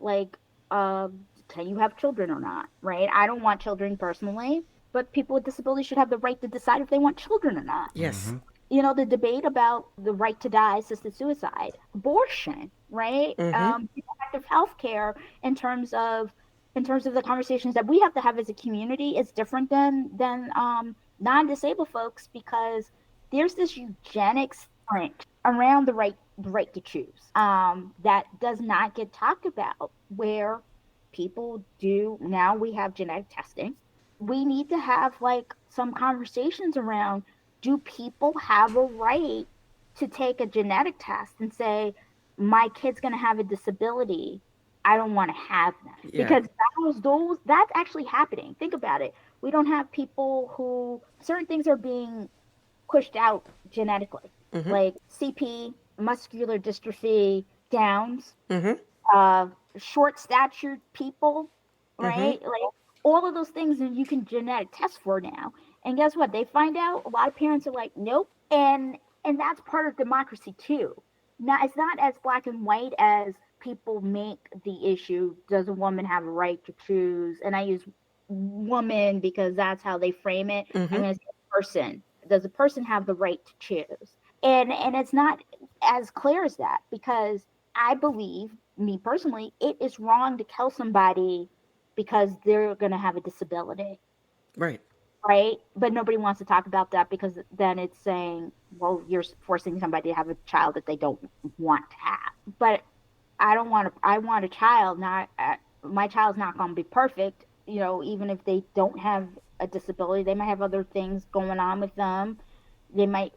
can you have children or not, right? I don't want children personally, but people with disabilities should have the right to decide if they want children or not. Yes. The debate about the right to die, assisted suicide, abortion, right? Mm-hmm. Effective health care in terms of the conversations that we have to have as a community is different than non-disabled folks, because there's this eugenics sprint around the right to choose that does not get talked about, where people do now. We have genetic testing. We need to have like some conversations around, do people have a right to take a genetic test and say, my kid's going to have a disability, I don't want to have them? Yeah. Because that's actually happening. Think about it. We don't have people who certain things are being pushed out genetically, Mm-hmm. like CP, muscular dystrophy, Downs, Mm-hmm. uh, short statured people, Mm-hmm. right? Like all of those things that you can genetic test for now. And guess what? They find out, a lot of parents are like, nope. And that's part of democracy too. Now, it's not as black and white as people make the issue. Does a woman have a right to choose? And I use woman because that's how they frame it. I'm Mm-hmm. going to say person. Does a person have the right to choose? And it's not as clear as that, because I believe, me personally, it is wrong to kill somebody because they're going to have a disability, Right. right? But nobody wants to talk about that, because then it's saying, well, you're forcing somebody to have a child that they don't want to have. But I want a child, not, my child's not going to be perfect, even if they don't have a disability. They might have other things going on with them. They might,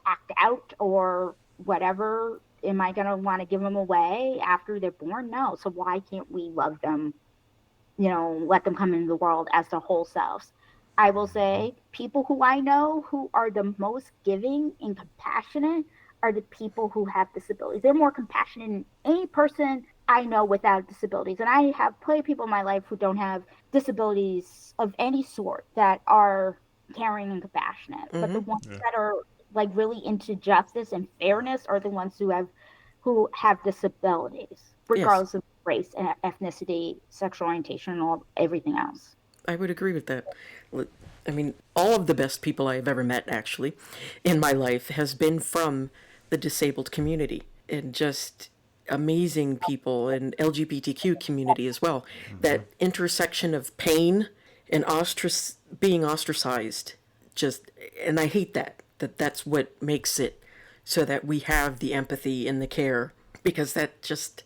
act out or whatever. Am I going to want to give them away after they're born? No. So why can't we love them, let them come into the world as their whole selves? I will say people who I know who are the most giving and compassionate are the people who have disabilities. They're more compassionate than any person I know without disabilities. And I have plenty of people in my life who don't have disabilities of any sort that are caring and compassionate. But the Mm-hmm. ones that are like really into justice and fairness are the ones who have disabilities, Yes. regardless of race and ethnicity, sexual orientation, and everything else. I would agree with that. I mean, all of the best people I've ever met, actually, in my life has been from the disabled community, and just amazing people, and LGBTQ community as well. That intersection of pain and being ostracized, just, and I hate that's what makes it so that we have the empathy and the care, because that just,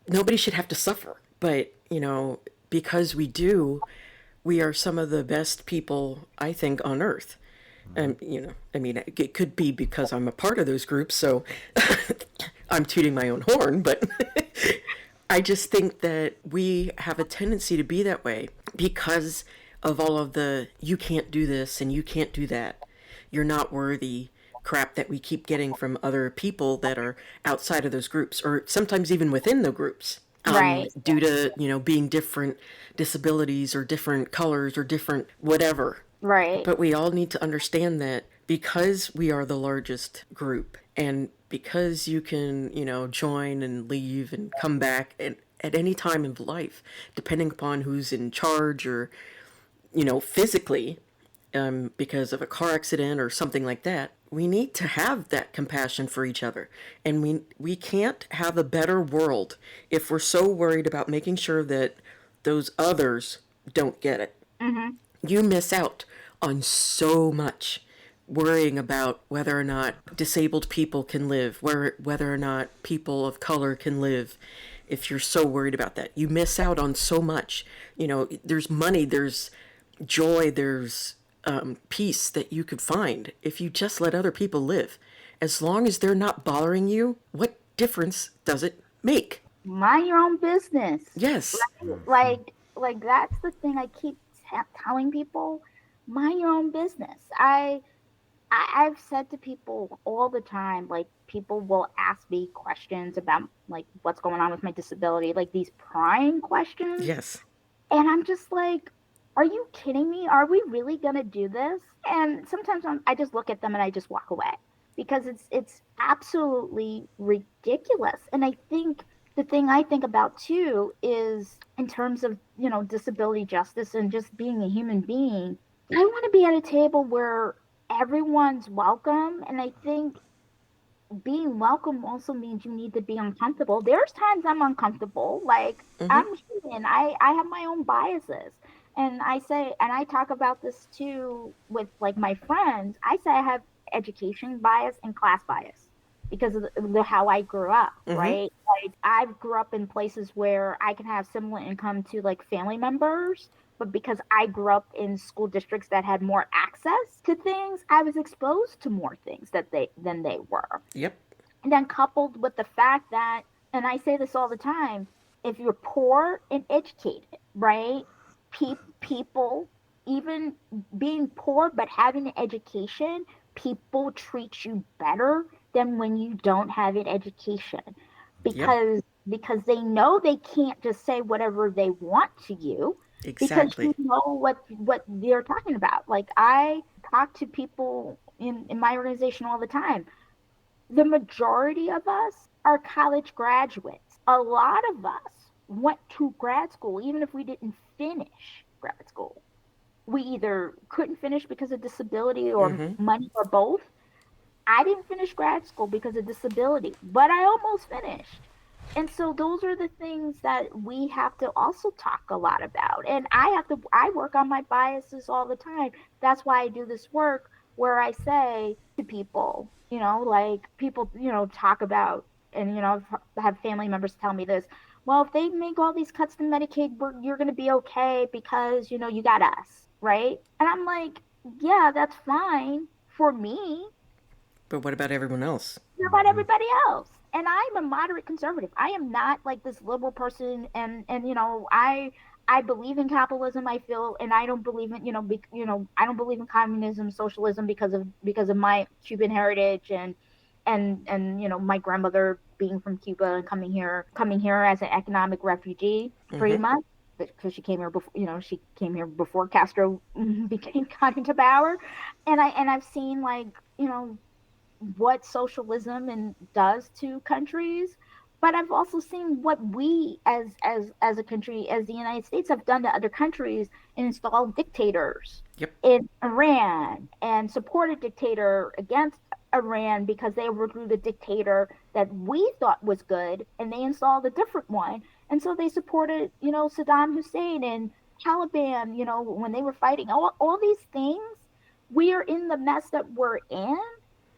nobody should have to suffer. But, because we do, we are some of the best people, I think, on earth. And, I mean, it could be because I'm a part of those groups, so I'm tooting my own horn, but I just think that we have a tendency to be that way because of all of the you can't do this and you can't do that. You're not worthy crap that we keep getting from other people that are outside of those groups, or sometimes even within the groups, Right. due to, being different disabilities or different colors or different whatever. Right. But we all need to understand that because we are the largest group, and because you can, join and leave and come back at any time in life, depending upon who's in charge, or, physically, because of a car accident or something like that, we need to have that compassion for each other. And we can't have a better world if we're so worried about making sure that those others don't get it. Mm-hmm. You miss out on so much worrying about whether or not disabled people can live, whether or not people of color can live. If you're so worried about that, you miss out on so much. There's money, there's joy, there's peace that you could find if you just let other people live. As long as they're not bothering you, what difference does it make? mind your own business. Yes. Right? Like that's the thing I keep telling people. Mind your own business. I've said to people all the time, like people will ask me questions about like what's going on with my disability, like these prying questions. Yes. And I'm just like, are you kidding me? Are we really gonna do this? And sometimes I just look at them and I just walk away because it's absolutely ridiculous. And I think the thing I think about too is in terms of, disability justice and just being a human being, I want to be at a table where everyone's welcome. And I think being welcome also means you need to be uncomfortable. There's times I'm uncomfortable. Like Mm-hmm. I'm human. I have my own biases. And I say, and I talk about this too with like my friends. I say I have education bias and class bias because of how I grew up, Mm-hmm. right? Like I grew up in places where I can have similar income to like family members, but because I grew up in school districts that had more access to things, I was exposed to more things than they were. Yep. And then coupled with the fact that, and I say this all the time, if you're poor and educated, right? People, even being poor but having an education, people treat you better than when you don't have an education Yep. because they know they can't just say whatever they want to you because you Exactly. know what they're talking about. Like I talk to people in my organization all the time. The majority of us are college graduates. A lot of us went to grad school, even if we didn't finish grad school. We either couldn't finish because of disability or Mm-hmm. money or both. I didn't finish grad school because of disability, but I almost finished. And so those are the things that we have to also talk a lot about. And I work on my biases all the time. That's why I do this work where I say to people, like people, talk about, and, I've had family members tell me this. Well, if they make all these cuts to Medicaid, you're going to be okay because, you got us, right? And I'm like, yeah, that's fine for me. But what about everyone else? What about everybody else? And I'm a moderate conservative. I am not like this liberal person, and I believe in capitalism. I feel, and I don't believe in I don't believe in communism, socialism because of my Cuban heritage and my grandmother being from Cuba and coming here as an economic refugee, pretty Mm-hmm. much because she came here before she came here before Castro got into power, and I've seen like what socialism and does to countries, but I've also seen what we as a country, as the United States, have done to other countries and installed dictators Yep. in Iran and support a dictator against Iran because they overthrew the dictator that we thought was good and they installed a different one. And so they supported, Saddam Hussein and Taliban, when they were fighting. All these things, we are in the mess that we're in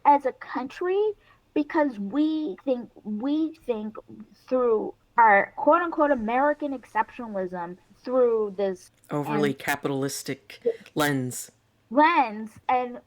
as a country because we think through our quote unquote American exceptionalism through this Overly and capitalistic lens. lens. And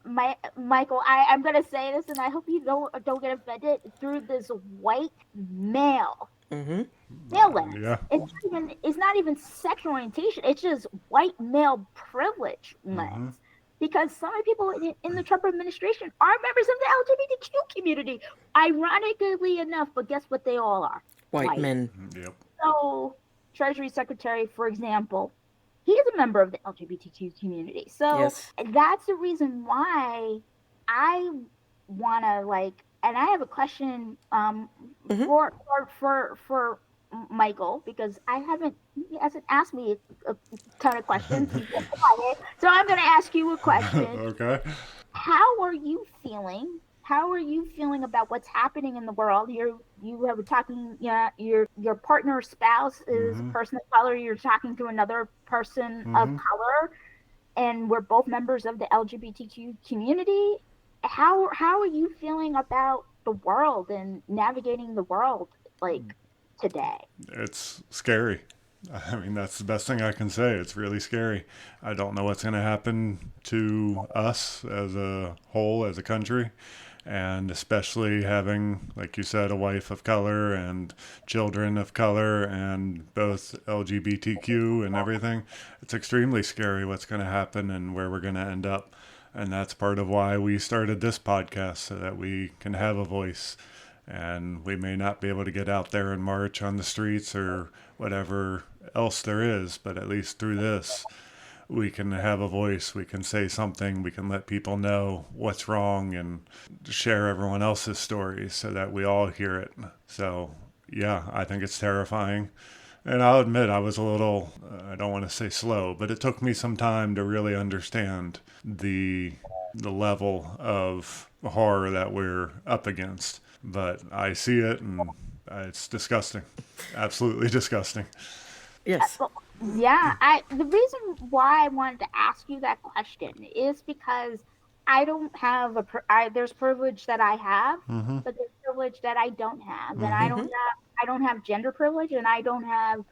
Michael, I'm gonna say this and I hope you don't get offended, through this white male Mm-hmm. male lens. Yeah. It's not even sexual orientation. It's just white male privilege Mm-hmm. lens. Because some people in the Trump administration are members of the LGBTQ community, ironically enough. But guess what? They all are White white. men. Yep. So, Treasury Secretary, for example, he is a member of the LGBTQ community. So Yes. that's the reason why I want to and I have a question Mm-hmm. for Michael, because he hasn't asked me a ton of questions. He's been quiet. So I'm going to ask you a question. Okay. How are you feeling? How are you feeling about what's happening in the world? You have talking, yeah, your partner or spouse is a Mm-hmm. person of color. You're talking to another person of Mm-hmm. color, and we're both members of the LGBTQ community. How are you feeling about the world and navigating the world like today? It's scary. I mean, that's the best thing I can say. It's really scary. I don't know what's going to happen to us as a whole, as a country. And especially having, like you said, a wife of color and children of color and both LGBTQ and everything, it's extremely scary what's going to happen and where we're going to end up. And that's part of why we started this podcast, so that we can have a voice. And we may not be able to get out there and march on the streets or whatever else there is, but at least through this, we can have a voice, we can say something, we can let people know what's wrong and share everyone else's stories so that we all hear it. So, yeah, I think it's terrifying. And I'll admit I was a little, I don't want to say slow, but it took me some time to really understand the level of horror that we're up against. But I see it, and it's disgusting. Absolutely disgusting. Yes. Yeah, the reason why I wanted to ask you that question is because I don't have there's privilege that I have, but there's privilege that I don't have, and I don't have gender privilege, and I don't have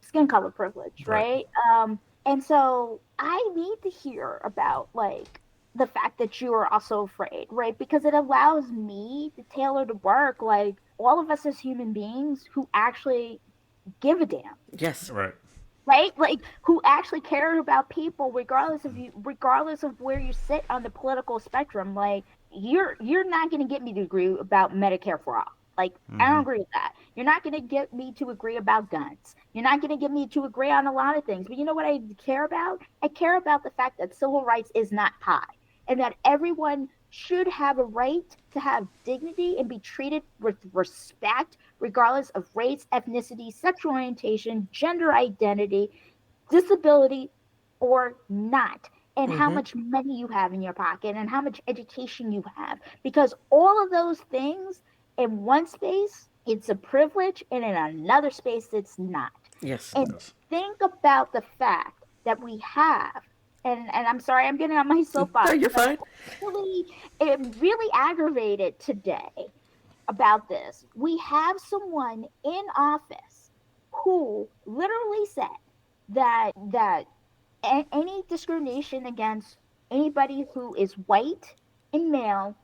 skin color privilege, right? And so I need to hear about like the fact that you are also afraid, right? Because it allows me to tailor the work, like all of us as human beings who actually give a damn. Yes. Right? Like who actually care about people regardless of where you sit on the political spectrum. Like you're not going to get me to agree about Medicare for all. Like I don't agree with that. You're not going to get me to agree about guns. You're not going to get me to agree on a lot of things. But you know what I care about? I care about the fact that civil rights is not pie, and that everyone should have a right to have dignity and be treated with respect, regardless of race, ethnicity, sexual orientation, gender identity, disability, or not, and how much money you have in your pocket and how much education you have. Because all of those things in one space, it's a privilege, and in another space, it's not. Yes. And think about the fact that we have, and I'm sorry, I'm getting on my soapbox. No, you're fine. It really aggravated today about this. We have someone in office who literally said that any discrimination against anybody who is white and male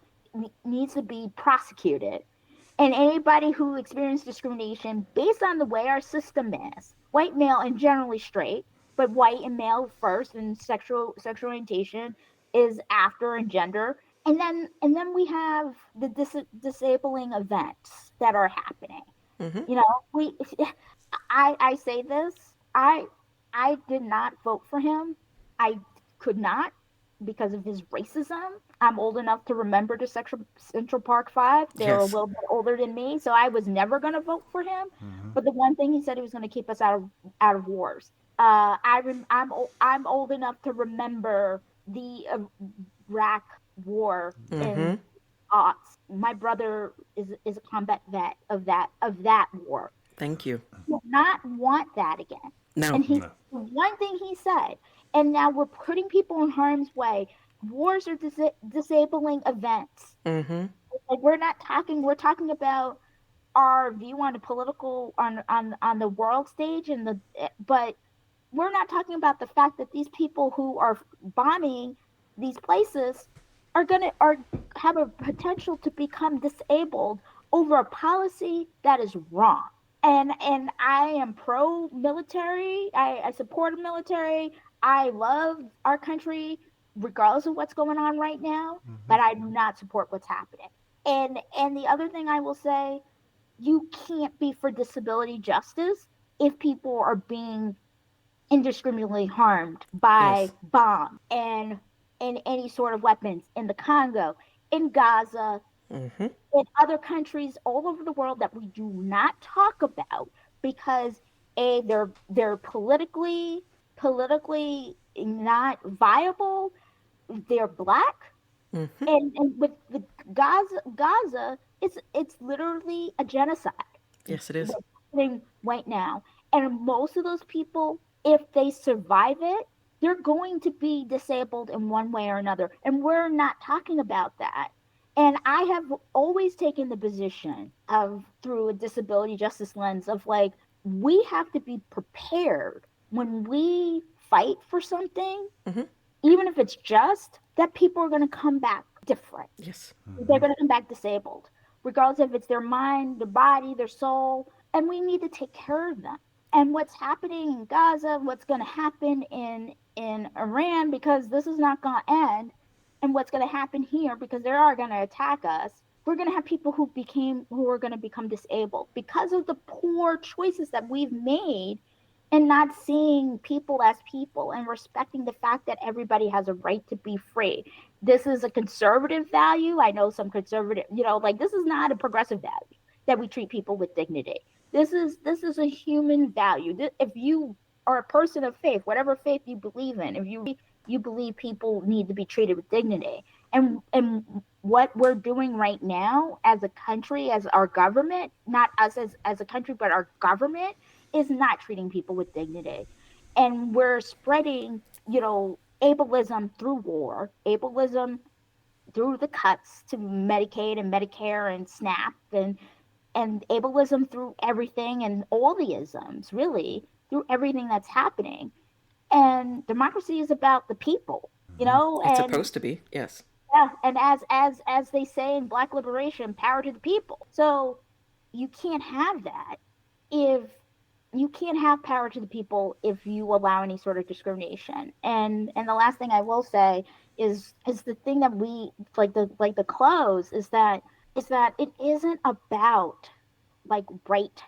needs to be prosecuted. And anybody who experienced discrimination based on the way our system is, white, male, and generally straight, but white and male first, and sexual orientation is after, and gender. And then we have the disabling events that are happening. You know, I say this, I did not vote for him. I could not, because of his racism. I'm old enough to remember the Central Park Five. They're a little bit older than me, so I was never going to vote for him. But the one thing he said, he was going to keep us out of wars. I'm old enough to remember the Iraq War in aughts. My brother is a combat vet of that war. Thank you. Do not want that again. No. And one thing he said, and now we're putting people in harm's way. Wars are disabling events. Like we're talking about our view on the political on the world stage, but we're not talking about the fact that these people who are bombing these places are have a potential to become disabled over a policy that is wrong. And I am pro-military. I support the military. I love our country, regardless of what's going on right now. But I do not support what's happening. And the other thing I will say, you can't be for disability justice if people are being indiscriminately harmed by bombs and any sort of weapons in the Congo, in Gaza, in other countries all over the world that we do not talk about because they're politically not viable. They're black, and with Gaza, it's literally a genocide. Yes, it is. Right now, and most of those people, if they survive it, they're going to be disabled in one way or another, and we're not talking about that. And I have always taken the position of, through a disability justice lens, of like, we have to be prepared when we fight for something, even if it's just, that people are going to come back different. Yes. They're going to come back disabled, regardless if it's their mind, their body, their soul, and we need to take care of them. And what's happening in Gaza, what's going to happen in Iran, because this is not going to end, and what's going to happen here, because they are going to attack us. We're going to have people who are going to become disabled because of the poor choices that we've made and not seeing people as people and respecting the fact that everybody has a right to be free. This is a conservative value. I know some conservative, like this is not a progressive value that we treat people with dignity. This is a human value. If you are a person of faith, whatever faith you believe in, if you believe people need to be treated with dignity, and what we're doing right now as a country, as our government, not us as a country, but our government is not treating people with dignity. And we're spreading, ableism through war, ableism through the cuts to Medicaid and Medicare and SNAP, and ableism through everything, and all the isms, really, through everything that's happening. And democracy is about the people, It's and supposed to be, yes. yeah, and as they say in Black liberation, power to the people. So you can't have that if you can't have power to the people if you allow any sort of discrimination. And the last thing I will say is the thing that we like the close is that it isn't about like right.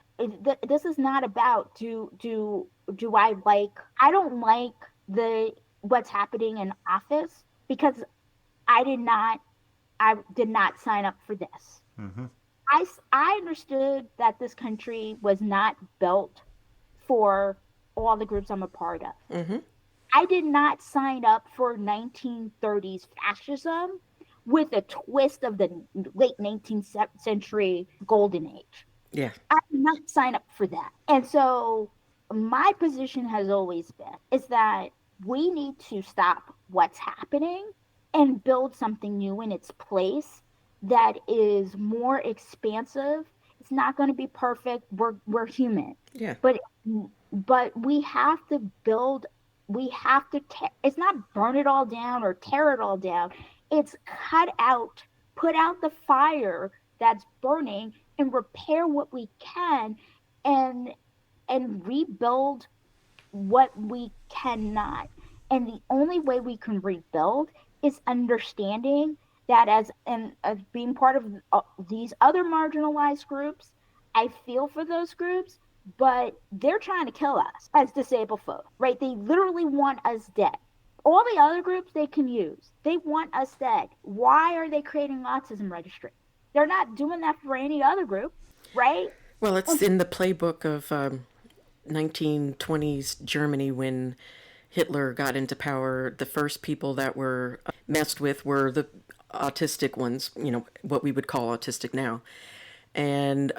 This is not about do I don't like what's happening in office because I did not sign up for this. Mm-hmm. I understood that this country was not built for all the groups I'm a part of. Mm-hmm. I did not sign up for 1930s fascism with a twist of the late 19th century golden age. Yeah. I did not sign up for that. And so my position has always been is that we need to stop what's happening and build something new in its place that is more expansive. It's not going to be perfect. We're human. Yeah. But we have to build, it's not burn it all down or tear it all down. It's put out the fire that's burning and repair what we can and rebuild what we cannot. And the only way we can rebuild is understanding that as being part of these other marginalized groups, I feel for those groups, but they're trying to kill us as disabled folk, right? They literally want us dead. All the other groups they can use, they want us dead. Why are they creating autism registry? They're not doing that for any other group, right? Well, it's in the playbook of 1920s Germany when Hitler got into power. The first people that were messed with were the autistic ones, what we would call autistic now. And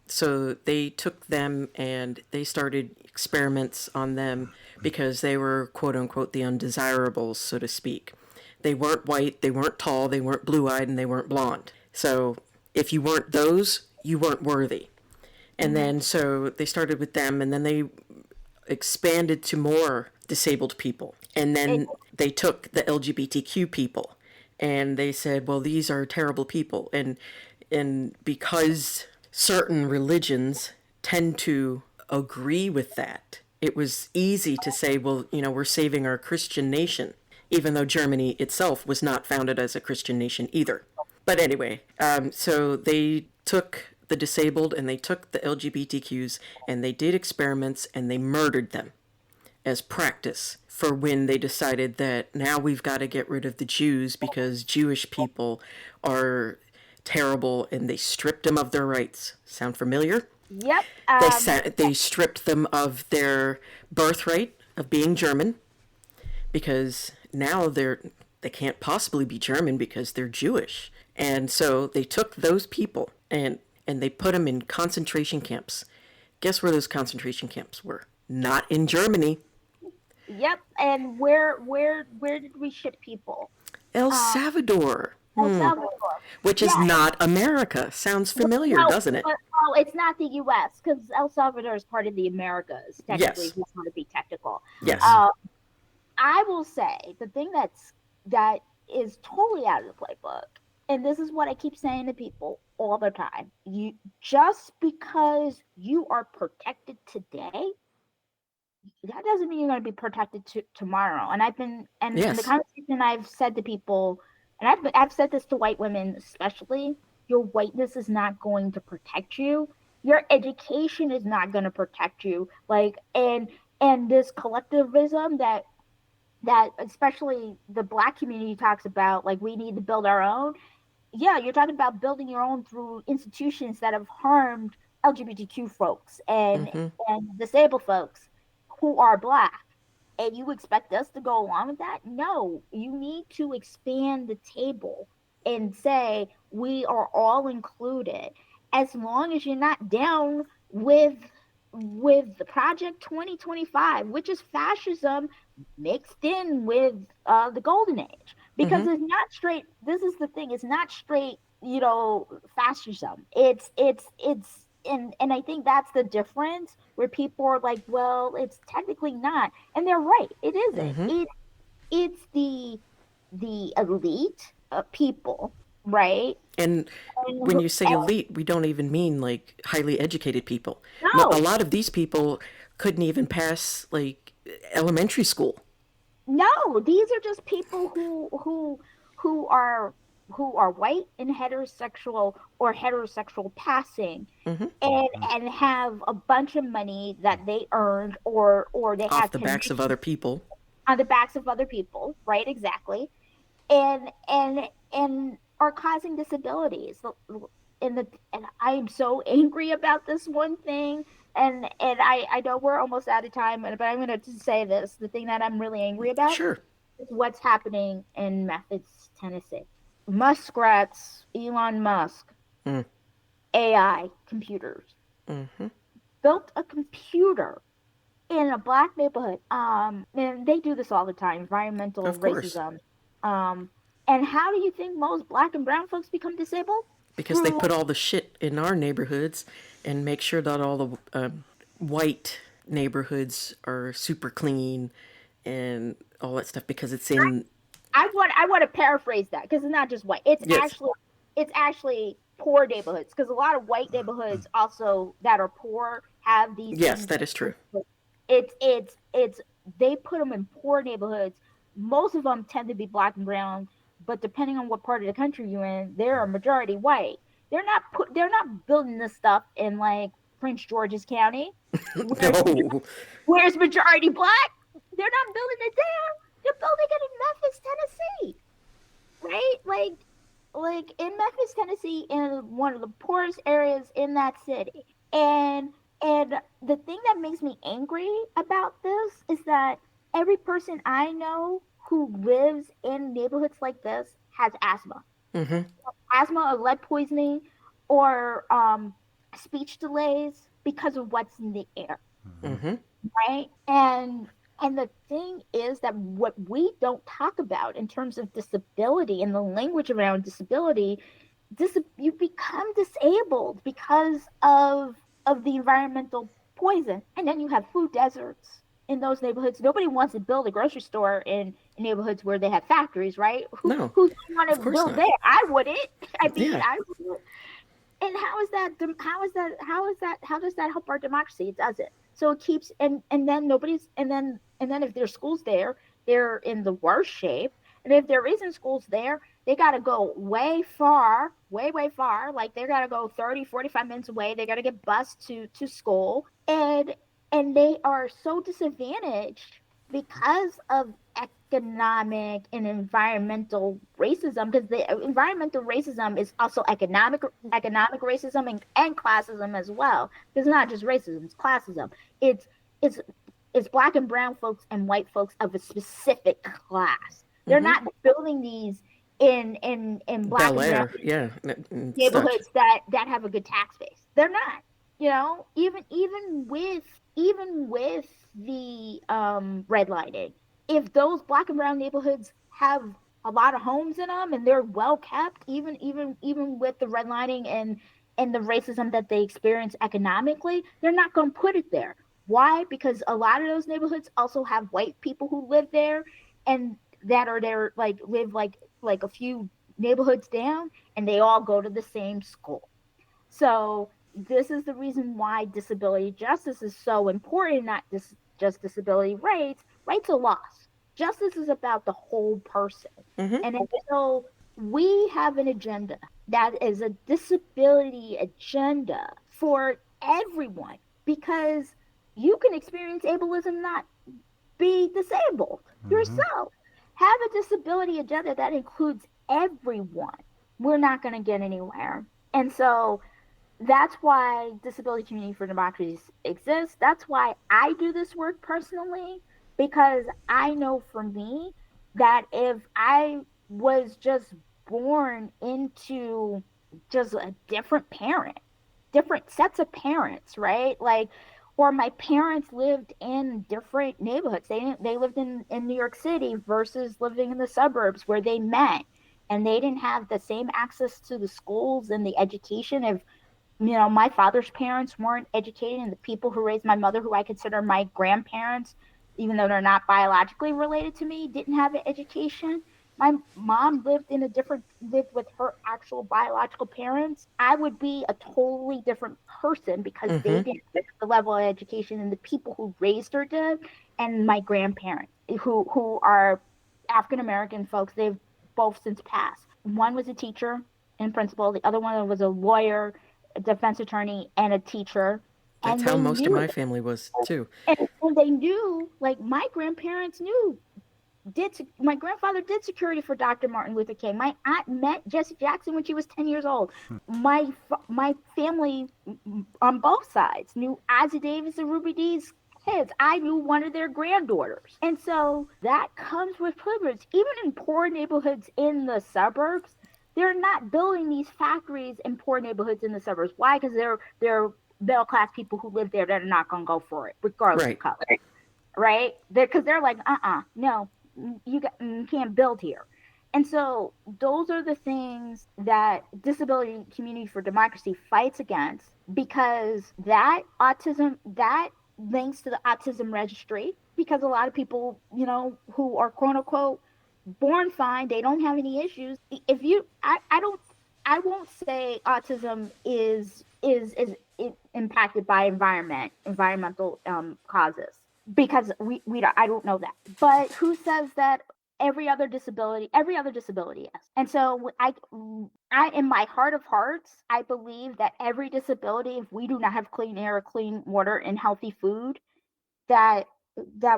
so they took them and they started experiments on them because they were, quote unquote, the undesirables, so to speak. They weren't white, they weren't tall, they weren't blue-eyed, and they weren't blonde. So if you weren't those, you weren't worthy. And then so they started with them, and then they expanded to more disabled people. And then they took the LGBTQ people, and they said, well, these are terrible people. And because certain religions tend to agree with that, it was easy to say, well, we're saving our Christian nation, even though Germany itself was not founded as a Christian nation either. But anyway, so they took the disabled and they took the LGBTQs and they did experiments and they murdered them as practice for when they decided that now we've got to get rid of the Jews because Jewish people are terrible, and they stripped them of their rights. Sound familiar? Yep. They stripped them of their birthright of being German because now they can't possibly be German because they're Jewish. And so they took those people and they put them in concentration camps. Guess where those concentration camps were? Not in Germany. Yep. And where did we ship people? El Salvador. El Salvador. Which is not America. Sounds familiar, doesn't it? Well, it's not the U.S. because El Salvador is part of the Americas. Technically, Yes. if we want to be technical. Yes. I will say the thing that is totally out of the playbook. And this is what I keep saying to people all the time. You just because you are protected today, that doesn't mean you're going to be protected tomorrow. And I've been and the Yes. conversation I've said to people, and I've said this to white women especially, your whiteness is not going to protect you. Your education is not going to protect you. Like and this collectivism that especially the Black community talks about, like we need to build our own. Yeah, you're talking about building your own through institutions that have harmed LGBTQ folks Mm-hmm. and disabled folks who are Black. And you expect us to go along with that? No, you need to expand the table and say we are all included. As long as you're not down with the Project 2025, which is fascism mixed in with the Golden Age, because Mm-hmm. it's not straight. This is the thing. It's not straight, fascism. And I think that's the difference where people are like, well, it's technically not, and they're right. It isn't. Mm-hmm. It's the elite people, right? And when And, you say and elite, we don't even mean like highly educated people. A no, lot of these people couldn't even pass like elementary school. no, these are just people who are who are white and heterosexual or heterosexual passing Mm-hmm. and have a bunch of money that they earned or they Off have the backs of connections other people. on the backs of other people, right? Exactly. And are causing disabilities. And I am so angry about this one thing. And I know we're almost out of time, but I'm going to say this. The thing that I'm really angry about Sure. is what's happening in Memphis, Tennessee. Muskrats, Elon Musk, Mm. AI computers Mm-hmm. built a computer in a Black neighborhood. And they do this all the time, environmental Of course. racism. And how do you think most Black and brown folks become disabled? Because they Through put all the shit in our neighborhoods and make sure that all the white neighborhoods are super clean and all that stuff because it's in. I want to paraphrase that because it's not just white. Yes. It's actually poor neighborhoods because a lot of white neighborhoods also that are poor have these Yes, things. that is true. It's they put them in poor neighborhoods. Most of them tend to be Black and brown, but depending on what part of the country you're in, they're a majority white. They're not building this stuff in like Prince George's County, where's No. where's majority Black. They're not building it there. They're building it in Memphis, Tennessee, right? Like in Memphis, Tennessee, in one of the poorest areas in that city. And the thing that makes me angry about this is that every person I know who lives in neighborhoods like this has asthma. Mm-hmm. Asthma or lead poisoning or speech delays because of what's in the air, Mm-hmm. right? And the thing is that what we don't talk about in terms of disability and the language around disability, you become disabled because of the environmental poison, and then you have food deserts in those neighborhoods. Nobody wants to build a grocery store in neighborhoods where they have factories, right? No, Who's want to of course build not. there? I wouldn't. I mean, Yeah. I would. And how does that help our democracy? It doesn't. So it keeps and then nobody's and then if there's schools there, they're in the worst shape. And if there isn't schools there, they got to go way far, way far. Like they got to go 30, 45 minutes away. They got to get bused to school. And they are so disadvantaged because of economic and environmental racism, because the environmental racism is also economic racism and classism as well. It's not just racism, it's classism. It's it's Black and brown folks and white folks of a specific class. They're Mm-hmm. not building these in Black Bel and brown Air, yeah, and such. neighborhoods that have a good tax base. They're not. Even with the redlining, if those Black and brown neighborhoods have a lot of homes in them and they're well kept, even with the redlining and the racism that they experience economically, they're not going to put it there. Why? Because a lot of those neighborhoods also have white people who live there and that are there, like live like like a few neighborhoods down, and they all go to the same school. So this is the reason why disability justice is so important, not just disability rights. Rights are lost. Justice is about the whole person. And so we have an agenda that is a disability agenda for everyone, because you can experience ableism, not be disabled yourself. Have a disability agenda that includes everyone. We're not going to get anywhere. And so that's why Disability Community for Democracy exists. That's why I do this work personally, because I know for me that if I was just born into just a different sets of parents, right? Like, or my parents lived in different neighborhoods. They lived in New York City versus living in the suburbs where they met, and they didn't have the same access to the schools and the education. If my father's parents weren't educated, and the people who raised my mother, who I consider my grandparents, even though they're not biologically related to me, didn't have an education. My mom lived with her actual biological parents. I would be a totally different person because they didn't get the level of education and the people who raised her did. And my grandparents, who are African American folks, they've both since passed. One was a teacher and principal. The other one was a lawyer, a defense attorney, and a teacher. That's how most of my family was too. And they knew, like my grandparents knew. My grandfather did security for Dr. Martin Luther King. My aunt met Jesse Jackson when she was 10 years old. My family on both sides knew Ozzie Davis and Ruby Dee's kids. I knew one of their granddaughters. And so that comes with privilege. Even in poor neighborhoods in the suburbs, they're not building these factories in poor neighborhoods in the suburbs. Why? Because they're middle-class people who live there that are not going to go for it, regardless of color. Right? Because they're like, no. You can't build here. And so those are the things that Disability Community for Democracy fights against, because that links to the autism registry, because a lot of people, who are quote unquote born fine, they don't have any issues. I won't say autism is impacted by environmental causes, because I don't know that. But who says that every other disability is? And so I in my heart of hearts, I believe that every disability, if we do not have clean air, clean water, and healthy food, that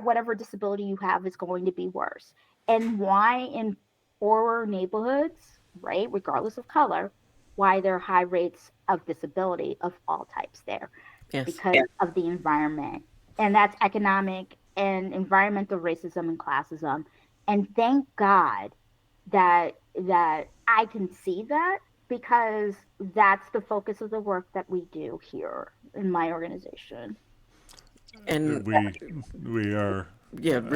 whatever disability you have is going to be worse. And why in poorer neighborhoods, right, regardless of color, why there are high rates of disability of all types there. Yes. Because of the environment. And that's economic and environmental racism and classism. And thank God that I can see that, because that's the focus of the work that we do here in my organization. And we are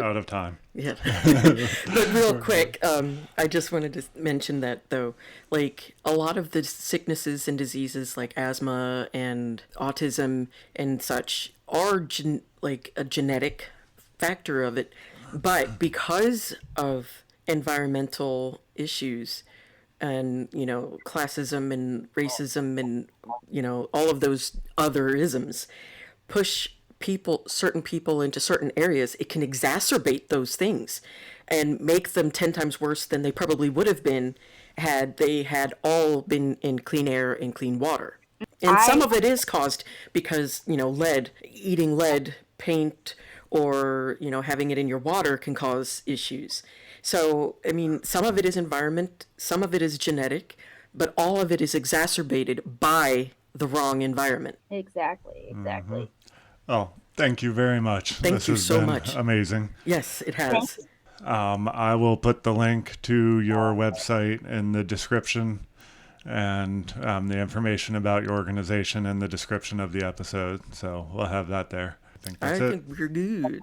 out of time. Yeah. But real quick, I just wanted to mention that, though, like a lot of the sicknesses and diseases like asthma and autism and such are like a genetic factor of it. But because of environmental issues and, classism and racism and, all of those other isms push certain people into certain areas, it can exacerbate those things and make them 10 times worse than they probably would have been had they had all been in clean air and clean water. And some of it is caused because, eating lead, paint, or, having it in your water can cause issues. So, I mean, some of it is environment, some of it is genetic, but all of it is exacerbated by the wrong environment. Exactly. Mm-hmm. Oh, thank you very much. Thank you so much. Amazing. Yes, it has. I will put the link to your website in the description, and the information about your organization in the description of the episode. So we'll have that there. I think that's it. I think we're good.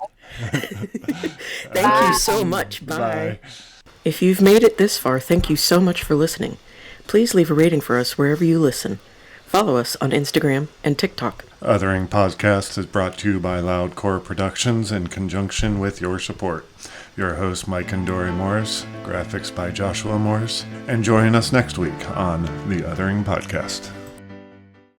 Thank you so much. Bye. If you've made it this far, thank you so much for listening. Please leave a rating for us wherever you listen. Follow us on Instagram and TikTok. Othering Podcast is brought to you by Loudcore Productions in conjunction with your support. Your host, Mike and Dory Morris, graphics by Joshua Morris, and join us next week on the Othering Podcast.